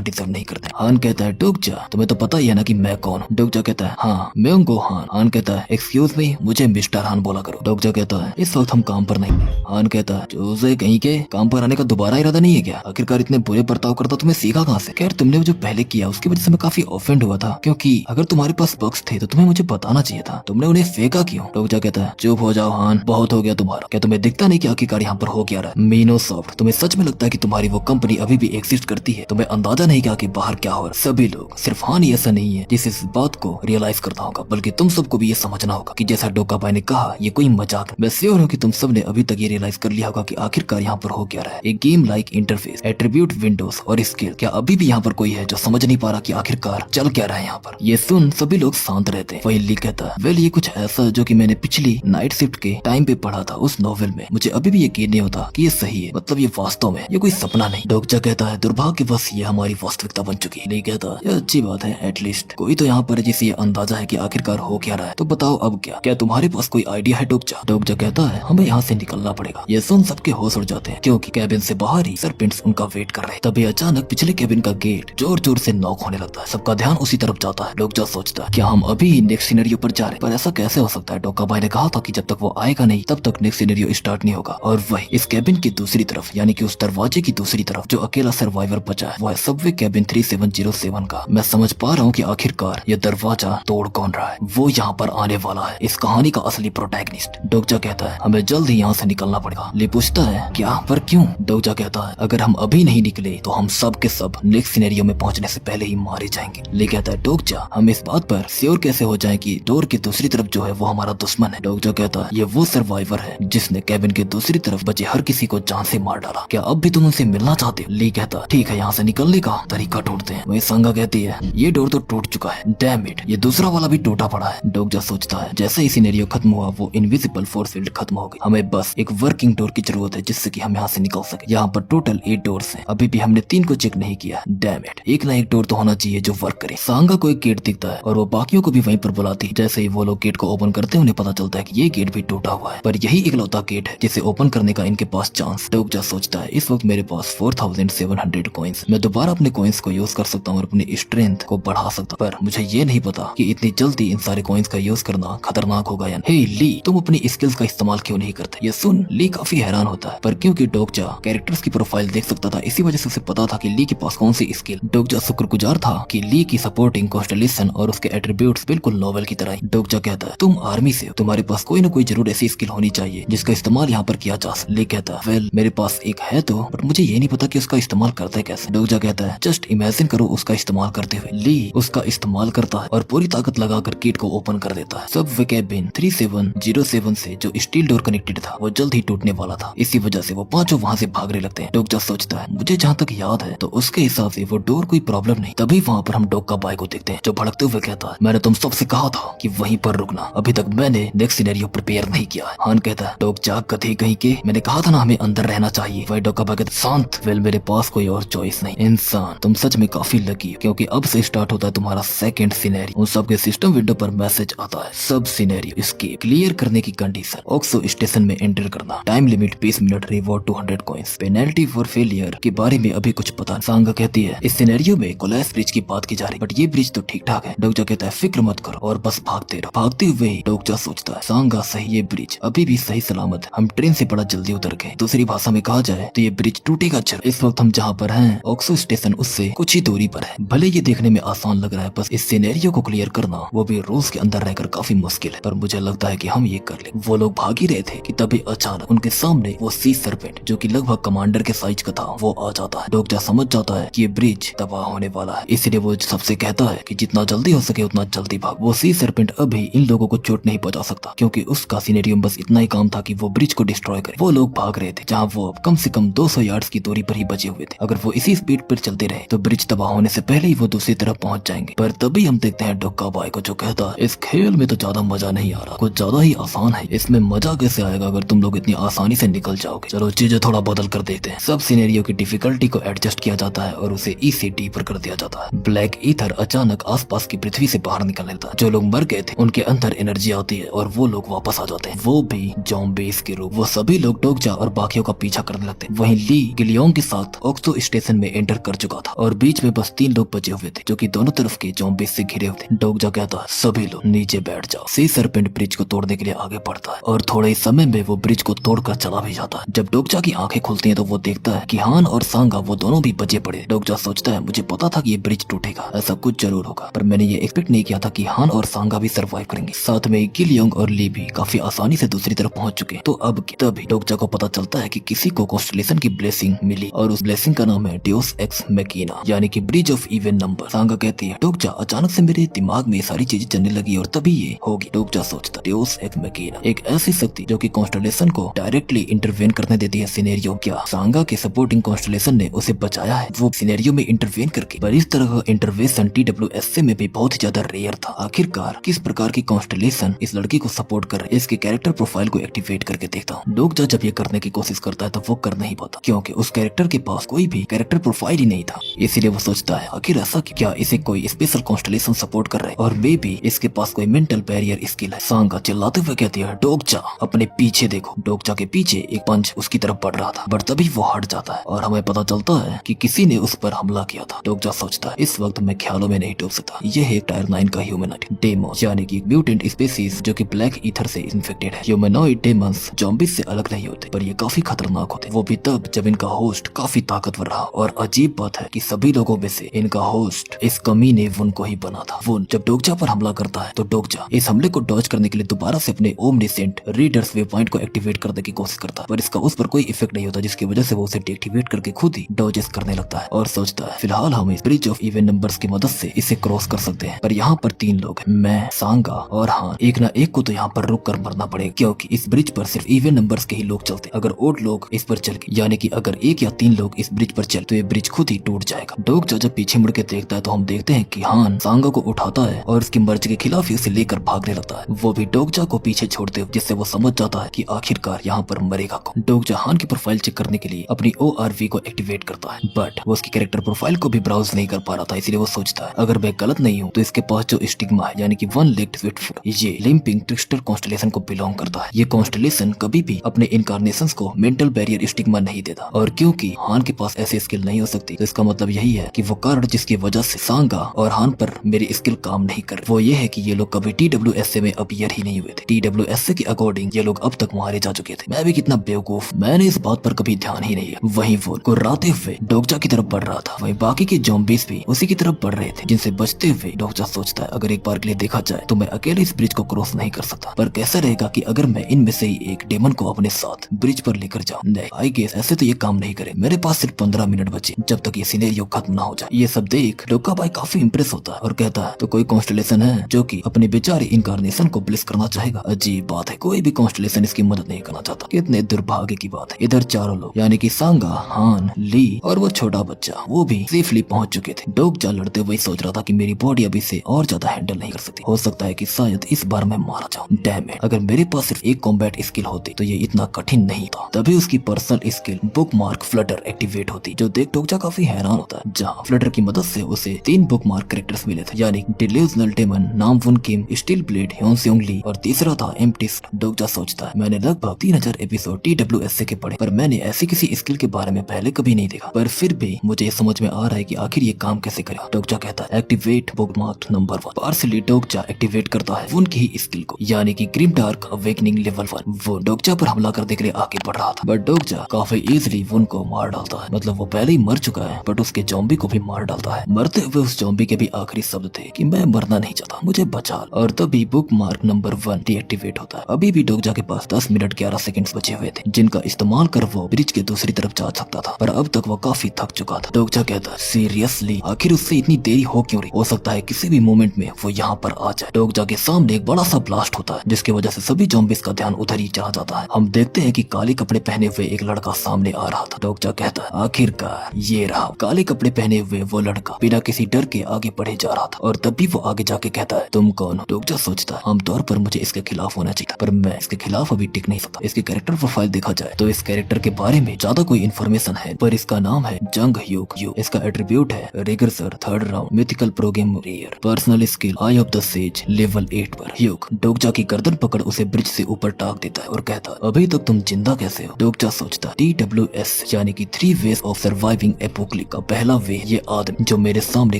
डिजर्व नहीं करते। हान कहता है डोगजा तुम्हें तो पता ही है ना कि मैं कौन हूँ। डोगजा कहता है हाँ मैं हूँ गोहान। हान कहता है एक्सक्यूज मी, मुझे मिस्टर हान बोला करो। डोगजा कहता है इस वक्त हम काम पर नहीं। हान कहता है जोजे कहीं के काम पर आने का दोबारा इरादा नहीं है क्या? आखिरकार इतने बुरे बर्ताव करता तुम्हें सीखा कहाँ से? खैर तुमने जो पहले किया उसकी वजह से मैं काफी ऑफेंड हुआ था, क्योंकि अगर तुम्हारे पास बग्स थे तो तुम्हें मुझे बताना चाहिए था, तुमने उन्हें फेंका क्यों? डोगजा कहता है चुप हो जाओ हान, बहुत हो गया तुम्हारा। क्या तुम्हें दिखता नहीं कि आखिरकार यहाँ पर हो क्या रहा है? मीनोसॉफ्ट तुम्हें सच में लगता है कि तुम्हारी वो कंपनी अभी भी एग्जिस्ट करती है? तुम्हें अंदाजा नहीं कि आखिर बाहर क्या हो रहा है? सभी लोग, सिर्फ हान ही ऐसा नहीं है जिस इस बात को रियलाइज करता होगा, बल्कि तुम सबको भी ये समझना होगा कि जैसा डोका भाई ने कहा ये कोई मजाक। मैं श्योर हूँ कि तुम सब ने अभी तक ये रियलाइज कर लिया होगा कि आखिरकार यहाँ पर हो क्या रहा है। एक game like interface, attribute, Windows और स्किल। क्या अभी भी यहाँ पर कोई है जो समझ नहीं पा रहा कि आखिरकार चल क्या रहा है यहाँ पर? ये सुन सभी लोग शांत रहते हैं। वही ली कहता है वेल ये कुछ ऐसा जो कि मैंने पिछली नाइट शिफ्ट के टाइम पे पढ़ा था उस नॉवेल में। मुझे अभी भी यकीन नहीं होता कि ये सही है, मतलब ये वास्तव में, ये कोई सपना नहीं। डोगजा कहता है दुर्भाग्यवश ये हमारी वास्तविकता बन चुकी है। ली कहता है ये अच्छी बात है, एटलीस्ट कोई तो यहाँ पर है जिसे ये अंदाजा है कि आखिरकार हो क्या रहा है। तो बताओ अब क्या तुम्हारे पास कोई आइडिया है? डोगजा कहता है हमें यहाँ से निकलना पड़ेगा। ये सुन सबके होश उड़ जाते हैं क्योंकि कैबिन से बाहर ही सरपेंट्स उनका वेट कर रहे हैं। तभी अचानक पिछले कैबिन का गेट जोर जोर से नॉक होने लगता है। सबका ध्यान उसी तरफ जाता है। डोगजा सोचता है क्या हम अभी नेक्स्ट सिनेरियो पर जा रहे हैं? पर ऐसा कैसे हो सकता है? डोका भाई ने कहा था कि जब तक वो आएगा नहीं तब तक नेक्स्ट सिनेरियो स्टार्ट नहीं होगा। और वही इस कैबिन की दूसरी तरफ, यानी कि उस दरवाजे की दूसरी तरफ जो अकेला सर्वाइवर बचा है वो है सबवे कैबिन 3707 का। मैं समझ पा रहा हूँ कि आखिरकार ये दरवाजा तोड़ कौन रहा है। वो यहाँ पर आने वाला है, इस कहानी का असली प्रोटैगनिस्ट। डोगजा कहता है हमें जल्द ही यहाँ से निकलना पड़ेगा। ली पूछता है क्या, पर क्यों? डोगजा कहता है अगर हम अभी नहीं निकले तो हम सब के सब नेक्स्ट सिनेरियो में पहुंचने से पहले ही मारे जाएंगे। ली कहता है डोगजा हम इस बात पर श्योर कैसे हो जाए कि डोर की दूसरी तरफ जो है वो हमारा दुश्मन है? डोगजा कहता है ये वो सर्वाइवर है जिसने कैबिन के दूसरी तरफ बचे हर किसी को जान से मार डाला। क्या अब भी तुम उनसे मिलना चाहते हो? ली कहता है ठीक है यहाँ से निकलने का तरीका ढूंढते हैं। वही सांगा कहती है ये डोर तो टूट चुका है, डैम इट, ये दूसरा वाला भी टूटा पड़ा है। डोगजा सोचता है जैसे ही सिनेरियो खत्म हुआ वो इनविजिबल फोर्स फील्ड खत्म हो गई, हमें बस एक वर्किंग डोर की जरूरत है जिससे कि हम यहाँ से निकल सके। यहाँ पर टोटल 8 डोर्स हैं, अभी भी हमने 3 को चेक नहीं किया। डैम इट, एक ना एक डोर तो होना चाहिए जो वर्क करे। सांगा को एक गेट दिखता है और वो बाकियों को भी वहीं पर बुलाती है। जैसे ही वो लोग गेट को ओपन करते हैं उन्हें पता चलता है कि ये गेट भी टूटा हुआ है, पर यही इकलौता गेट है जिसे ओपन करने का इनके पास चांस। डोगजा सोचता है इस वक्त मेरे पास 4700 कॉइंस, मैं दोबारा अपने कॉइन्स को यूज कर सकता हूँ और अपनी स्ट्रेंथ को बढ़ा सकता हूँ, पर मुझे ये नहीं पता कि इतनी जल्दी इन सारे कॉइन्स का यूज करना खतरनाक होगा या नहीं। हे ली तुम अपनी स्किल्स का इस्तेमाल क्यों नहीं करते? ये सुन ली काफी हैरान होता है, पर क्योंकि डोगजा कैरेक्टर्स की प्रोफाइल देख सकता था इसी वजह से उसे पता था कि ली के पास कौन सी स्किल। डोगजा शुक्रगुजार था कि ली की सपोर्टिंग कॉन्स्टेलेशन और उसके एट्रीब्यूट्स बिल्कुल नोवेल की तरह। डोगजा कहता है तुम आर्मी से हो, तुम्हारे पास कोई न कोई जरूर ऐसी स्किल होनी चाहिए जिसका इस्तेमाल यहाँ पर किया जा सके। ली कहता है वेल मेरे पास एक है तो, बट मुझे ये नहीं पता कि उसका इस्तेमाल करते कैसे। डोगजा कहता है जस्ट इमेजिन करो उसका इस्तेमाल करते हुए। ली उसका इस्तेमाल करता है और पूरी ताकत लगाकर गेट को ओपन कर देता है। सब कैबिन 3707 से जो स्टील डोर कनेक्टेड था वो जल्द ही टूटने वाला था, इसी वजह से वो पांचों वहाँ से भागने लगते हैं। डोगजा सोचता है मुझे जहाँ तक याद है तो उसके हिसाब से वो डोर कोई प्रॉब्लम नहीं। तभी वहाँ पर हम डोका बाय को देखते हैं जो भड़कते हुए कहता है मैंने तुम सबसे कहा था कि वहीं पर रुकना, अभी तक मैंने नेक्स्ट सिनेरियो प्रिपेयर नहीं किया है। हान कहता है डोगजा कथी कहीं के, मैंने कहा था ना हमें अंदर रहना चाहिए। वही डोका बाय कहता शांत, वेल मेरे पास कोई और चॉइस नहीं। इंसान तुम सच में काफी लकी हो क्योंकि अब से स्टार्ट होता है तुम्हारा सेकंड सिनेरियो। उन सबके सिस्टम विंडो पर मैसेज आता है सब सिनेरियो इसके क्लियर करने की कंडीशन, ऑक्सो स्टेशन में एंटर करना, time limit 20 minute, reward 200 coins, penalty for failure के बारे में अभी कुछ पता नहीं। सांगा कहती है इस सिनेरियो में कोलैस ब्रिज की बात की जा रही, बट ये ब्रिज तो ठीक ठाक है। डोगजा कहता है फिक्र मत करो और बस भागते रहो। भागते हुए डोगजा सोचता है सांगा सही, ये ब्रिज अभी भी सही सलामत है, हम ट्रेन से बड़ा जल्दी उतर गए। दूसरी भाषा में कहा जाए तो ये ब्रिज टूटेगा जरूर। इस वक्त हम जहाँ पर हैं ऑक्सो स्टेशन उससे कुछ ही दूरी पर है। भले ये देखने में आसान लग रहा है, बस इस सिनेरियो को क्लियर करना वो भी रूस के अंदर रहकर काफी मुश्किल है, पर मुझे लगता है कि हम ये कर ले। वो लोग भाग ही रहे थे कि तभी अचानक उनके सामने वो सी सर्पेंट जो कि लगभग कमांडर के साइज का था वो आ जाता है। डोगजा समझ जाता है कि ये ब्रिज तबाह होने वाला है, इसलिए वो सबसे कहता है कि जितना जल्दी हो सके उतना जल्दी भाग। वो सी सर्पेंट अभी इन लोगों को चोट नहीं पहुंचा सकता क्योंकि उसका सिनेरियो बस इतना ही काम था कि वो ब्रिज को डिस्ट्रॉय करे। वो लोग भाग रहे थे जहाँ वो अब कम से कम 200 यार्ड्स की दूरी पर ही बचे हुए थे। अगर वो इसी स्पीड पर चलते रहे तो ब्रिज तबाह होने से पहले ही वो दूसरी तरफ पहुंच जाएंगे। पर तभी हम देखते हैं डोका बाय को जो कहता है, इस खेल में तो ज्यादा मजा नहीं आ रहा, कुछ ज्यादा ही आसान है, इसमें मजा कैसे आएगा अगर तुम लोग इतनी आसानी से निकल जाओगे। चलो चीजें थोड़ा बदल कर देखते हैं। सब सिनेरियो की डिफिकल्टी को एडजस्ट किया जाता है और उसे ई से डी पर कर दिया जाता है। ब्लैक ईथर अचानक आसपास की पृथ्वी से बाहर निकल लेता है। जो लोग मर गए थे उनके अंदर एनर्जी आती है और वो लोग वापस आ जाते हैं, वो भी ज़ॉम्बीज़ के रूप। वो सभी लोग डोकजा और बाकियों का पीछा करने लगते हैं। वहीं ली गिलियोंग के साथ ऑक्सो स्टेशन में एंटर कर चुका था और बीच में बस 3 लोग बचे हुए थे जो कि दोनों तरफ के ज़ॉम्बीज़ से घिरे हुए थे। डोकजा कहता है, सभी लोग नीचे बैठ जाओ। सी सरपेंट ब्रिज को तोड़ने के लिए आगे बढ़ता है और थोड़े ही समय में वो ब्रिज को तोड़कर चला भी जाता है। जब डोकजा की आंखें खुलती हैं तो वो देखता है कि हान और सांगा वो दोनों भी बचे पड़े। डोकजा सोचता है, मुझे पता था कि ये ब्रिज टूटेगा, ऐसा कुछ जरूर होगा, पर मैंने ये एक्सपेक्ट नहीं किया था कि हान और सांगा भी सर्वाइव करेंगे। साथ में गिलियोंग और ली भी काफी आसानी से दूसरी तरफ पहुंच चुके। तो अब तभी डोकजा को पता चलता है कि किसी को कॉन्स्टेलेशन की ब्लेसिंग मिली और उस ब्लेसिंग का नाम है ड्यूस एक्स मैकिना, यानी कि ब्रिज ऑफ इवन नंबर। सांगा कहती है, डोकजा अचानक से मेरे दिमाग में सारी चीजें चलने लगी और तभी ये होगी। डोकजा सोचता, ड्यूस एक्स मैकिना एक ऐसी शक्ति जो कि कॉन्स्टेलेशन को डायरेक्टली इंटरवेन करने देती है सिनेरियो। क्या सांगा के सपोर्टिंग कॉन्स्टेलेशन ने उसे बचाया है वो सिनेरियो में इंटरवेन करके? पर इस तरह का इंटरवेंशन TWSC में भी बहुत ही ज्यादा रेयर था। आखिरकार किस प्रकार की कॉन्स्टेलेशन इस लड़की को सपोर्ट कर रहे, इसके कैरेक्टर प्रोफाइल को एक्टिवेट करके देखता हूँ। डोकजा जब ये करने की कोशिश करता है तो वो कर नहीं पाता क्योंकि उस कैरेक्टर के पास कोई भी कैरेक्टर प्रोफाइल ही नहीं था। इसीलिए वो सोचता है, आखिर ऐसा क्या इसे कोई स्पेशल कॉन्स्टेलेशन सपोर्ट कर रहे और मे भी इसके पास कोई मेंटल बैरियर स्किल है। सांगा चिल्लाते हुए कहती है, डोकजा अपने पीछे देखो। डोकजा के पीछे एक पंच उसकी तरफ पड़ रहा था, बट तभी वो हट जाता है और हमें पता चलता है कि किसी ने उस पर हमला किया था। डोकजा सोचता है, इस वक्त मैं ख्यालों में नहीं डूब सकता। यह है टायर 9 का ह्यूमनॉइड डेमोस, यानी कि म्यूटेंट स्पीसीज जो कि ब्लैक ईथर से इन्फेक्टेड है। ह्यूमनॉइड डेमंस ज़ॉम्बीज़ से अलग नहीं होते, पर ये काफी खतरनाक होते, वो भी तब जब इनका होस्ट काफी ताकतवर रहा। और अजीब बात है कि सभी लोगों में से इनका होस्ट इस कमीने वुन को ही बना था। वुन जब डोकजा पर हमला करता है तो डोकजा इस हमले को डॉज करने के लिए दोबारा से अपने ओमनिसेंट रीडर्स वे पॉइंट को एक्टिवेट करने की कोशिश करता है, पर इसका उस पर कोई इफेक्ट नहीं होता, जिसकी वजह से वो उसे डीएक्टिवेट करके खुद ही डॉजेस करने लगता है और सोचता है, फिलहाल हम इस ब्रिज ऑफ इवन नंबर्स की मदद से इसे क्रॉस कर सकते हैं। पर यहाँ पर 3 लोग हैं, मैं, सांगा और हान। एक ना एक को तो यहाँ पर रुक कर मरना पड़ेगा क्योंकि इस ब्रिज पर सिर्फ इवन नंबर्स के ही लोग चलते। अगर और लोग इस पर चल गए, यानी कि अगर 1 या 3 लोग इस ब्रिज पर चल तो ये ब्रिज खुद ही टूट जाएगा। डोकजा जब पीछे मुड़ के देखता है तो हम देखते हैं कि हान सांगा को उठाता है और उसकी मर्जी के खिलाफ ही उसे लेकर भागने लगता है, वो भी डोकजा को पीछे छोड़ते हुए, जिससे वो समझ जाता है कि आखिरकार यहाँ पर मरेगा कौन। डोकजा हान की प्रोफाइल चेक करने के लिए अपनी ORV को एक्टिवेट करता है, बट वो उसकी कैरेक्टर प्रोफाइल को भी ब्राउज नहीं कर पा रहा था। इसलिए वो सोचता है, अगर मैं गलत नहीं हूँ तो इसके पास जो स्टिग्मा है, यानी कि वन लेग्ड स्विफ्टफुट, ये लिम्पिंग ट्रिक्स्टर कॉन्स्टेलेशन को बिलोंग करता है। ये कॉन्स्टेलेशन कभी भी अपने इनकारनेशंस को मेंटल बैरियर स्टिग्मा नहीं देता, और क्योंकि हान के पास ऐसी स्किल नहीं हो सकती तो इसका मतलब यही है कि वो कारण जिसकी वजह से सांगा और हान पर मेरी स्किल काम नहीं कर, वो ये है कि ये लोग कभी TWSA में अपीयर ही नहीं हुए थे। TWSA के अकॉर्डिंग ये लोग अब तक मारे जा चुके थे। मैं भी कितना बेवकूफ, मैंने इस बात पर कभी ध्यान ही नहीं है। वहीं वो कुर्राते हुए डोकजा की तरफ बढ़ रहा था, वहीं बाकी के ज़ॉम्बीज़ भी उसी की तरफ बढ़ रहे थे, जिनसे बचते हुए डोकजा सोचता है, अगर एक बार के लिए देखा जाए तो मैं अकेले इस ब्रिज को क्रॉस नहीं कर सकता, पर कैसा रहेगा कि अगर मैं इनमें से ही एक डेमन को अपने साथ ब्रिज पर लेकर जाऊं। नहीं, आई गेस ऐसे तो ये काम नहीं करे। मेरे पास सिर्फ 15 मिनट बचे जब तक ये सिनेरियो खत्म ना हो जाए। ये सब देख डोका भाई काफी इंप्रेस होता है और कहता है, तो कोई कॉन्स्टेलेशन है जो कि अपने बेचारे इनकारनेशन को ब्लेस करना चाहेगा? अजीब बात है, कोई भी कॉन्स्टेलेशन इसकी मदद नहीं करना चाहता। कितने दुर्भाग्य की बात है। इधर चारों लोग, यानी कि सांगा, हान, ली और वो छोटा बच्चा, वो भी सेफली पहुंच चुके थे। डोकजा लड़ते हुए सोच रहा था कि मेरी बॉडी अभी से और ज्यादा हैंडल नहीं कर सकती, हो सकता है कि शायद इस बार मैं मारा जाऊं। डैम इट, अगर मेरे पास सिर्फ एक कॉम्बैट स्किल होती तो ये इतना कठिन नहीं था। तभी उसकी personal skill book mark Flutter activate होती, जो देख डोकजा काफी हैरान होता है। जहाँ फ्लटर की मदद से उसे 3 बुक मार्क कैरेक्टर्स मिले थे, यानी डिल्यूजनल डेमन, नामवुन किम, स्टील ब्लेड, ह्योनसेओंग ली और तीसरा था एम्प्टिस्ट। डोकजा सोचता है, मैंने लगभग 3000 एपिसोड TWSA के पढ़े, पर मैंने ऐसी किसी स्किल के बारे में पहले कभी नहीं देखा, पर फिर भी मुझे ये समझ में आ रहा है कि आखिर ये काम कैसे करेगा। डोकजा कहता है, activate bookmark number 1। Partially Dokja activate करता है उनकी ही स्किल को, यानी कि ग्रिम डार्क अवेकनिंग लेवल 1। वो डोकजा पर हमला करने के लिए आगे बढ़ रहा था, बट डोकजा काफी इजीली वुन को मार डालता है। मतलब वो पहले ही मर चुका है, बट उसके ज़ॉम्बी को भी मार डालता है। मरते हुए उस ज़ॉम्बी के भी आखिरी शब्द थे कि मैं मरना नहीं चाहता, मुझे बचा। और तभी बुक मार्क नंबर 1 डीएक्टिवेट होता है। अभी भी डोकजा के पास 10 मिनट 11 सेकंड्स बचे हुए थे, जिनका इस्तेमाल कर वो ब्रिज के दूसरी तरफ जा सकता था, पर अब तक वो काफी थक चुका था। डोकजा कहता है, सीरियसली आखिर उससे इतनी देरी हो क्यों रही? हो सकता है किसी भी मोमेंट में वो यहाँ पर आ जाए। डोकजा के सामने एक बड़ा सा ब्लास्ट होता है, जिसकी वजह से सभी ज़ॉम्बीज़ का ध्यान उधर गाड़ी चला जाता है। हम देखते हैं कि काले कपड़े पहने हुए एक लड़का सामने आ रहा था। डोकजा कहता है आखिरकार ये रहा। काले कपड़े पहने हुए वो लड़का बिना किसी डर के आगे बढ़े जा रहा था और तब भी वो आगे जाके कहता है तुम कौन हो। डोकजा सोचता है आमतौर पर मुझे इसके खिलाफ होना चाहिए पर मैं इसके खिलाफ अभी टिक नहीं सकता। इसकी कैरेक्टर प्रोफाइल देखा जाए तो इस कैरेक्टर के बारे में ज्यादा कोई इन्फॉर्मेशन है पर इसका नाम है जंग ह्यूक यू। इसका एट्रीब्यूट है regressor, third round, mythical program rare, personal skill eye of the sage level 8 पर। ह्यूक डोकजा की गर्दन पकड़ उसे ब्रिज से ऊपर टांग देता है और कहता है अभी तक तुम जिंदा कैसे हो। डोकजा सोचता TWS यानी कि 3 वेज ऑफ सर्वाइविंग एपोक्लिप्स का पहला वे ये आदमी जो मेरे सामने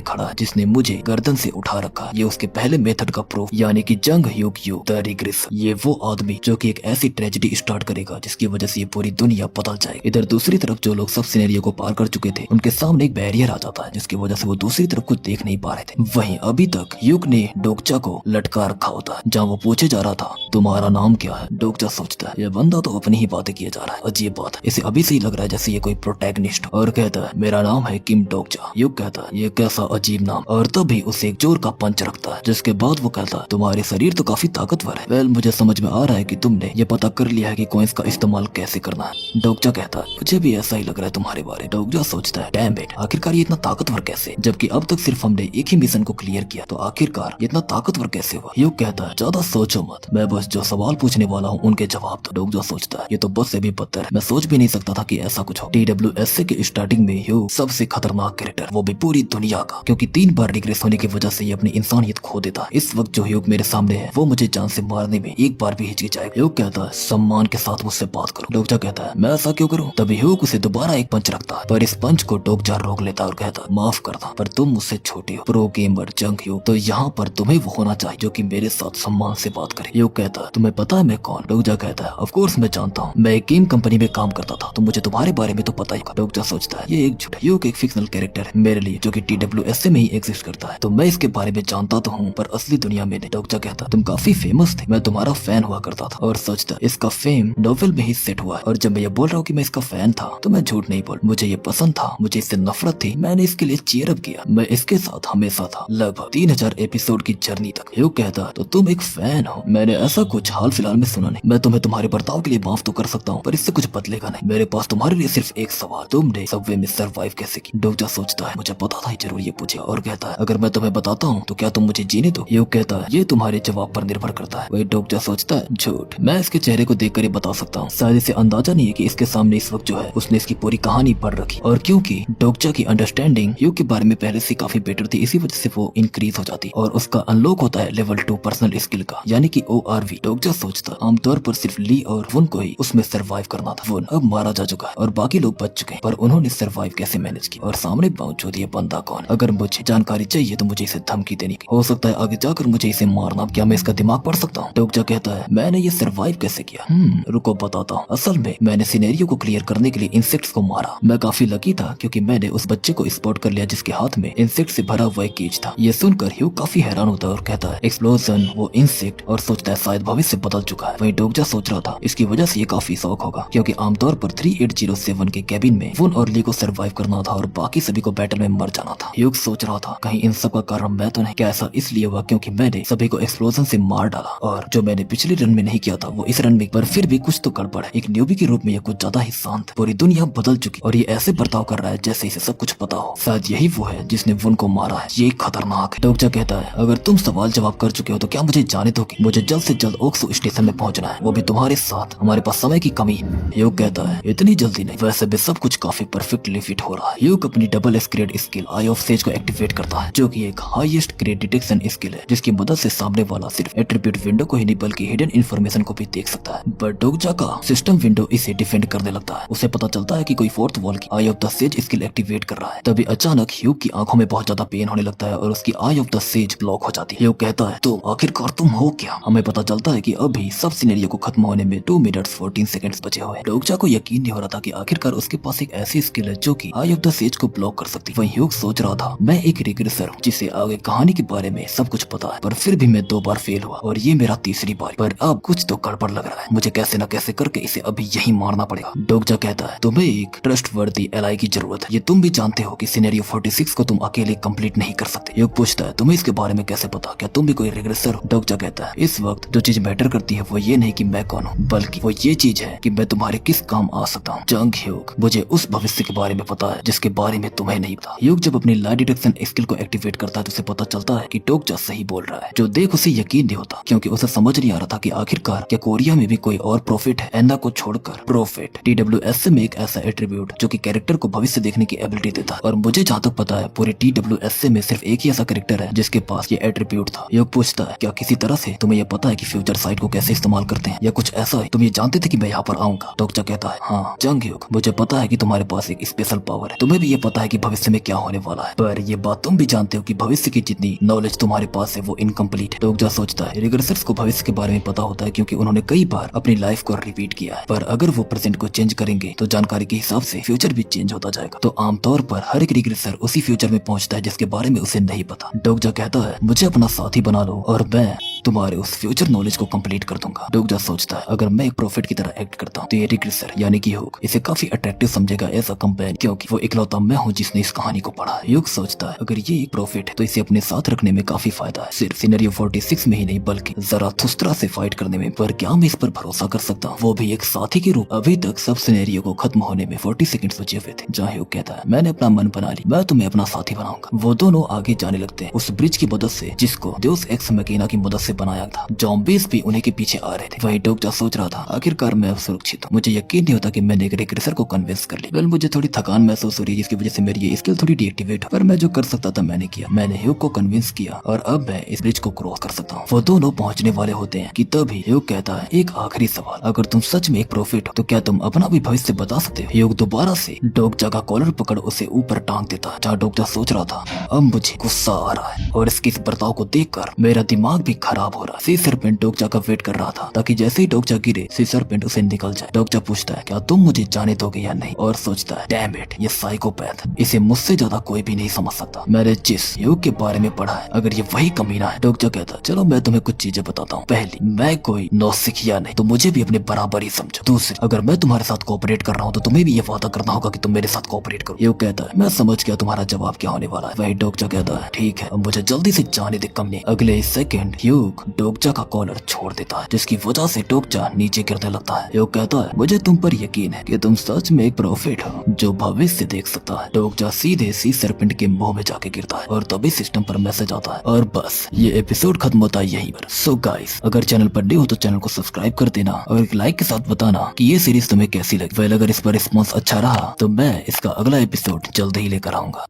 खड़ा है जिसने मुझे गर्दन से उठा रखा, ये उसके पहले मेथड का प्रूफ यानी कि जंग ह्यूक यू द रिग्रेसर। ये वो आदमी जो कि एक ऐसी ट्रेजेडी स्टार्ट करेगा जिसकी वजह से ये पूरी दुनिया बदल जाएगी। इधर दूसरी तरफ जो लोग सब सिनेरियो को पार कर चुके थे उनके सामने एक बैरियर आ जाता है जिसकी वजह से वो दूसरी तरफ कुछ देख नहीं पा रहे थे। वहीं अभी तक ह्यूक ने डोकजा को लटका रखा होता है जहाँ वो पूछे जा रहा था तुम्हारा नाम क्या है। डोकजा सोचता है ये बंदा तो अपनी ही बातें किए जा रहा है, अजीब बात है। इसे अभी से ही लग रहा है जैसे ये कोई प्रोटैगनिस्ट और कहता है मेरा नाम है किम डोकजा। ह्यूक कहता है ये कैसा अजीब नाम और तभी उसे एक जोर का पंच रखता है जिसके बाद वो कहता है तुम्हारे शरीर तो काफी ताकतवर है। वेल मुझे समझ में आ रहा है कि तुमने ये पता कर लिया है कि कॉइंस का इस्तेमाल कैसे करना है। डोकजा कहता है मुझे भी ऐसा ही लग रहा है तुम्हारे बारे। डोकजा सोचता है डैम इट, आखिरकार ये इतना ताकतवर कैसे, जबकि अब तक सिर्फ हमने एक ही मिशन को क्लियर किया तो आखिरकार ये इतना ताकतवर कैसे हुआ। ह्यूक कहता है ज्यादा सोचो मत, मैं बस जो सवाल पूछने वाला हूँ उनके जवाब दो। डोकजा सोचता है ये तो बस से भी बदतर है, मैं सोच भी नहीं सकता था कि ऐसा कुछ हो। TWS के स्टार्टिंग में ह्यूक सबसे खतरनाक कैरेक्टर, वो भी पूरी दुनिया का, क्योंकि 3 बार रिग्रेस होने की वजह से ये अपनी इंसानियत खो देता है। इस वक्त जो ह्यूक मेरे सामने है वो मुझे जान से मारने में एक बार भी हिचकिचाएगा। ह्यूक कहता है सम्मान के साथ मुझसे बात करो। डोकजा कहता है मैं ऐसा क्यों करूं। तभी ह्यूक उसे दोबारा एक पंच रखता है पर इस पंच को डोकजा रोक लेता है और कहता है माफ करना पर तुम मुझसे छोटे हो, प्रो गेमर जंग ह्यूक, तो यहाँ पर तुम्हें वो होना चाहिए जो कि मेरे साथ सम्मान से बात करे। ह्यूक कहता है तुम्हें पता है मैं कौन। डोकजा कहता है ऑफ कोर्स मैं जानता हूँ, मैं एक गेम कंपनी में काम करता था तो मुझे तुम्हारे बारे में तो पता ही होगा। डोकजा सोचता है ये एक झूठ। ह्यूक एक फिक्शनल कैरेक्टर है मेरे लिए जो कि TWS में ही एग्जिस्ट करता है तो मैं इसके बारे में जानता तो हूँ पर असली दुनिया में नहीं। डोकजा कहता तुम काफी फेमस थे, मैं तुम्हारा फैन हुआ करता था और सोचता इसका फेम नोवेल में ही सेट हुआ है और जब मैं ये बोल रहा हूँ कि मैं इसका फैन था तो मैं झूठ नहीं बोल, मुझे ये पसंद था, मुझे इससे नफरत थी, मैंने इसके लिए चीयर अप किया, मैं इसके साथ हमेशा था लगभग 3000 एपिसोड की जर्नी तक। ह्यूक कहता तो तुम एक फैन हो, मैंने ऐसा कुछ हाल फिलहाल में सुना नहीं। मैं तुम्हें तुम्हारे बर्ताव के लिए माफ तो कर सकता हूँ पर इससे कुछ बदलेगा नहीं। मेरे पास तुम्हारे लिए सिर्फ एक सवाल, तुमने सबवे में सर्वाइव कैसे की। डोकजा सोचता है मुझे पता था जरूर ये पूछेगा और कहता है अगर मैं तुम्हें बताता हूँ तो क्या तुम मुझे जीने दो। ह्यूक कहता है ये तुम्हारे जवाब पर निर्भर करता है। वही डोकजा सोचता है झूठ, मैं इसके चेहरे को देख कर बता सकता हूँ। शायद इसे अंदाजा नहीं है कि इसके सामने इस वक्त जो है उसने इसकी पूरी कहानी पढ़ रखी और क्योंकि डोकजा की अंडरस्टैंडिंग ह्यूक के बारे में पहले से काफी बेटर थी इसी वजह से वो इंक्रीज हो जाती और उसका अनलॉक होता है लेवल 2 पर्सनल स्किल का यानी कि ORV। डोकजा सोचता आमतौर पर सिर्फ ली और वुन को ही उसमें सर्वाइव करना था। वुन अब मारा जा चुका है और बाकी लोग बच चुके हैं पर उन्होंने सर्वाइव कैसे मैनेज किया और सामने मौजूद ये बंदा कौन। अगर मुझे जानकारी चाहिए तो मुझे इसे धमकी देनी हो सकता है आगे जाकर मुझे इसे मारना, क्या मैं इसका दिमाग पढ़ सकता हूँ। डोकजा कहता है मैंने ये सर्वाइव कैसे किया, रुको बताता हूँ। असल में मैंने सिनेरियो को क्लियर करने के लिए इंसेक्ट्स को मारा। मैं काफी लकी था क्योंकि मैंने उस बच्चे को स्पॉट कर लिया जिसके हाथ में इंसेक्ट से भरा हुआ एक केज था। ये सुनकर ह्यूक काफी हैरान होता है और कहता है एक्सप्लोजन, वो इंसेक्ट, और सोचता है शायद भविष्य बदल चुका है। वहीं डोकजा सोच रहा था इसकी वजह से ये काफी शौक होगा क्योंकि आमतौर पर 3807 के कैबिन में वुन और ली को सर्वाइव करना था और बाकी सभी को बैटल में मर जाना था। ह्यूक सोच रहा था कहीं इन सब का कारण मैं तो नहीं, क्या ऐसा इसलिए हुआ क्योंकि मैंने सभी को एक्सप्लोजन से मार डाला और जो मैंने पिछले रन में नहीं किया था वो इस रन में, पर फिर भी कुछ तो गड़बड़ है। एक न्यूबी के रूप में ये कुछ ज्यादा ही शांत, पूरी दुनिया बदल चुकी और ये ऐसे बर्ताव कर रहा है जैसे इसे सब कुछ पता हो। शायद यही वो है जिसने वुन को मारा है, ये खतरनाक है। डोकजा कहता है अगर तुम सवाल जवाब कर चुके हो तो क्या मुझे जाने दो कि मुझे जल्द से जल्द ओक्सो स्टेशन में पहुंचना है, वो भी तुम्हारे साथ, हमारे पास समय की कमी है। ह्यूक कहता है इतनी जल्दी नहीं, वैसे भी सब कुछ काफी परफेक्टली फिट हो रहा है। ह्यूक अपनी double grade skill eye of says को एक्टिवेट करता है जो कि एक हाईएस्ट ग्रेड डिटेक्शन स्किल है जिसकी मदद से सामने वाला सिर्फ एट्रीब्यूट विंडो को ही नहीं बल्कि हिडन इन्फॉर्मेशन को भी देख सकता है। बट डोकजा का सिस्टम विंडो इसे डिफेंड करने लगता है। उसे पता चलता है कि कोई फोर्थ वॉल की eye of the sage skill activate कर रहा है। तभी अचानक ह्यूक की आंखों में बहुत ज्यादा पेन होने लगता है और उसकी आई ऑफ द सेज ब्लॉक हो जाती है। ह्यूक कहता है तो आखिरकार तुम हो क्या। हमें पता चलता है कि अभी सब सिनेरियो को खत्म होने में 2 मिनट्स 14 सेकंड्स बचे हुए हैं। डोकजा को यकीन नहीं हो रहा था कि आखिरकार उसके पास एक ऐसी स्किल है जो कि आई ऑफ द सेज को ब्लॉक कर सकती है। वहीं ह्यूक सोच रहा था मैं एक रिग्रेसर हूँ जिसे आगे कहानी के बारे में सब कुछ पता है पर फिर भी मैं 2 बार फेल हुआ और ये मेरा तीसरी बार, पर अब कुछ तो गड़बड़ लग रहा है, मुझे कैसे न कैसे करके इसे अभी यही मारना पड़ेगा। डोकजा कहता है तुम्हें एक ट्रस्टवर्दी एलाई की जरूरत है, ये तुम भी जानते हो कि सिनेरियो 46 को तुम अकेले कंप्लीट नहीं कर सकते। ह्यूक पूछता है तुम्हें इसके बारे में कैसे पता, क्या तुम भी कोई रिग्रेसर हो। डोकजा कहता है इस वक्त जो चीज मैटर करती है वो ये नहीं नहीं कि मैं कौन हूँ, बल्कि वो ये चीज है कि मैं तुम्हारे किस काम आ सकता हूँ। जंग ह्यूग, मुझे उस भविष्य के बारे में पता है जिसके बारे में तुम्हें नहीं पता। ह्यूग जब अपनी लाई डिटेक्शन स्किल को एक्टिवेट करता है तो उसे पता चलता है कि डोकजा सही बोल रहा है, जो देख उसे यकीन नहीं होता क्योंकि उसे समझ नहीं आ रहा था कि आखिरकार क्या कोरिया में भी कोई और प्रोफिट है। एंडा को छोड़कर प्रोफिट TWSA में एक ऐसा एट्रीब्यूट जो कि कैरेक्टर को भविष्य देखने की एबिलिटी देता है, और मुझे जहाँ तक पता है पूरे TWSA में सिर्फ एक ही ऐसा कैरेक्टर है जिसके पास ये एट्रीब्यूट था। ह्यूग पूछता है क्या किसी तरह से तुम्हें यह पता है कि फ्यूचर साइट को कैसे इस्तेमाल करते हैं या कुछ ऐसा है, तुम ये जानते थे कि मैं यहाँ पर आऊंगा? डोकजा कहता है हाँ जंग ह्यूग, मुझे पता है कि तुम्हारे पास एक स्पेशल पावर है, तुम्हें भी ये पता है कि भविष्य में क्या होने वाला है, पर ये बात तुम भी जानते हो कि भविष्य की जितनी नॉलेज तुम्हारे पास है वो इनकम्प्लीट है। डोकजा सोचता है रिग्रेसर्स को भविष्य के बारे में पता होता है क्योंकि उन्होंने कई बार अपनी लाइफ को रिपीट किया है, पर अगर वो प्रेजेंट को चेंज करेंगे तो जानकारी के हिसाब से फ्यूचर भी चेंज होता जाएगा। तो आमतौर पर हर एक रिग्रेसर उसी फ्यूचर में पहुंचता है जिसके बारे में उसे नहीं पता। डोकजा कहता है मुझे अपना साथी बना लो और मैं तुम्हारे उस फ्यूचर नॉलेज को कंप्लीट कर दूंगा। डोकजा सोचता है अगर मैं एक प्रॉफिट की तरह एक्ट करता हूँ तो ये रिग्रेसर यानी कि ह्यूग इसे काफी अट्रैक्टिव समझेगा एज अ कंपेनियन, क्योंकि वो इकलौता मैं हूँ जिसने इस कहानी को पढ़ा है। ह्यूग सोचता है अगर ये एक प्रॉफिट है तो इसे अपने साथ रखने में काफी फायदा है, सिर्फ सिनेरियो 46 में ही नहीं बल्कि ज़राथुस्त्रा से फाइट करने में। पर क्या मैं इस पर भरोसा कर सकता हूँ, वो भी एक साथी के रूप? अभी तक सब सिनेरियो को खत्म होने में 40 सेकंड्स बचे हुए थे जहाँ ह्यूग कहता है मैंने अपना मन बना ली, मैं तुम्हें अपना साथी बनाऊंगा। वो दोनों आगे जाने लगते हैं उस ब्रिज की मदद से जिसको देउस एक्स मैकिना की मदद से बनाया था। ज़ॉम्बीज़ भी उन्हीं के पीछे आ रहे थे। वहीं डोकजा सोच रहा था आखिरकार मैं अब सुरक्षित हूँ, मुझे यकीन नहीं होता कि मैंने एक रिग्रेसर को कन्विंस कर लिया। मुझे थोड़ी थकान महसूस हो रही है जिसकी वजह से मेरी ये स्किल थोड़ी डीएक्टिवेट, पर मैं जो कर सकता था मैंने किया। मैंने ह्यूग को कन्विंस किया और अब मैं इस ब्रिज को क्रॉस कर सकता हूँ। वो दोनों पहुंचने वाले होते हैं कि तभी ह्यूग कहता है एक आखिरी सवाल, अगर तुम सच में एक प्रॉफिट हो तो क्या तुम अपना भी भविष्य बता सकते हो? ह्यूग दोबारा से डोकजा का कॉलर पकड़ उसे ऊपर टांग देता है। जहाँ डोकजा सोच रहा था अब मुझे गुस्सा आ रहा है और इसके इस बर्ताव को देखकर मेरा दिमाग भी खराब हो रहा है। सी सरपेंट डोकजा का वेट कर रहा था ताकि जैसे ही डोकजा गिरे सी सरपेंट उसे निकल जाए। डोकजा पूछता है क्या तुम मुझे जाने दोगे या नहीं, और सोचता है डैम इट, ये साइकोपैथ, इसे मुझसे ज्यादा कोई भी नहीं समझ सकता। मैंने जिस ह्यूग के बारे में पढ़ा है अगर ये वही कमीना है। डोकजा कहता है चलो मैं तुम्हें कुछ चीजें बताता हूँ। पहली, मैं कोई नौसिखिया नहीं, तो मुझे भी अपने बराबर ही समझो। दूसरी, अगर मैं तुम्हारे साथ कोऑपरेट कर रहा हूँ तो तुम्हें भी ये वादा करना होगा कि तुम मेरे साथ कोऑपरेट करो। ह्यूग कहता है मैं समझ गया तुम्हारा जवाब क्या होने वाला है। वही डोकजा कहता है ठीक है अब मुझे जल्दी से जाने दे कमीने। अगले सेकंड ह्यूग डोकजा का कॉलर छोड़ देता है जिसकी वजह से डोकजा नीचे गिरने लगता है। ह्यूग कहता है मुझे तुम पर यकीन है कि तुम सच में एक प्रॉफिट हो जो भविष्य देख सकता है। डोकजा सीधे सी सरपेंट के मुंह में जाके गिरता है और तभी सिस्टम पर मैसेज आता है और बस ये एपिसोड खत्म होता है यहीं पर। सो गाइस अगर चैनल पर न्यू हो तो चैनल को सब्सक्राइब कर देना और एक लाइक के साथ बताना कि ये सीरीज तुम्हें कैसी लगी। वेल अगर इस पर रिस्पॉन्स अच्छा रहा तो मैं इसका अगला एपिसोड जल्द ही लेकर आऊंगा।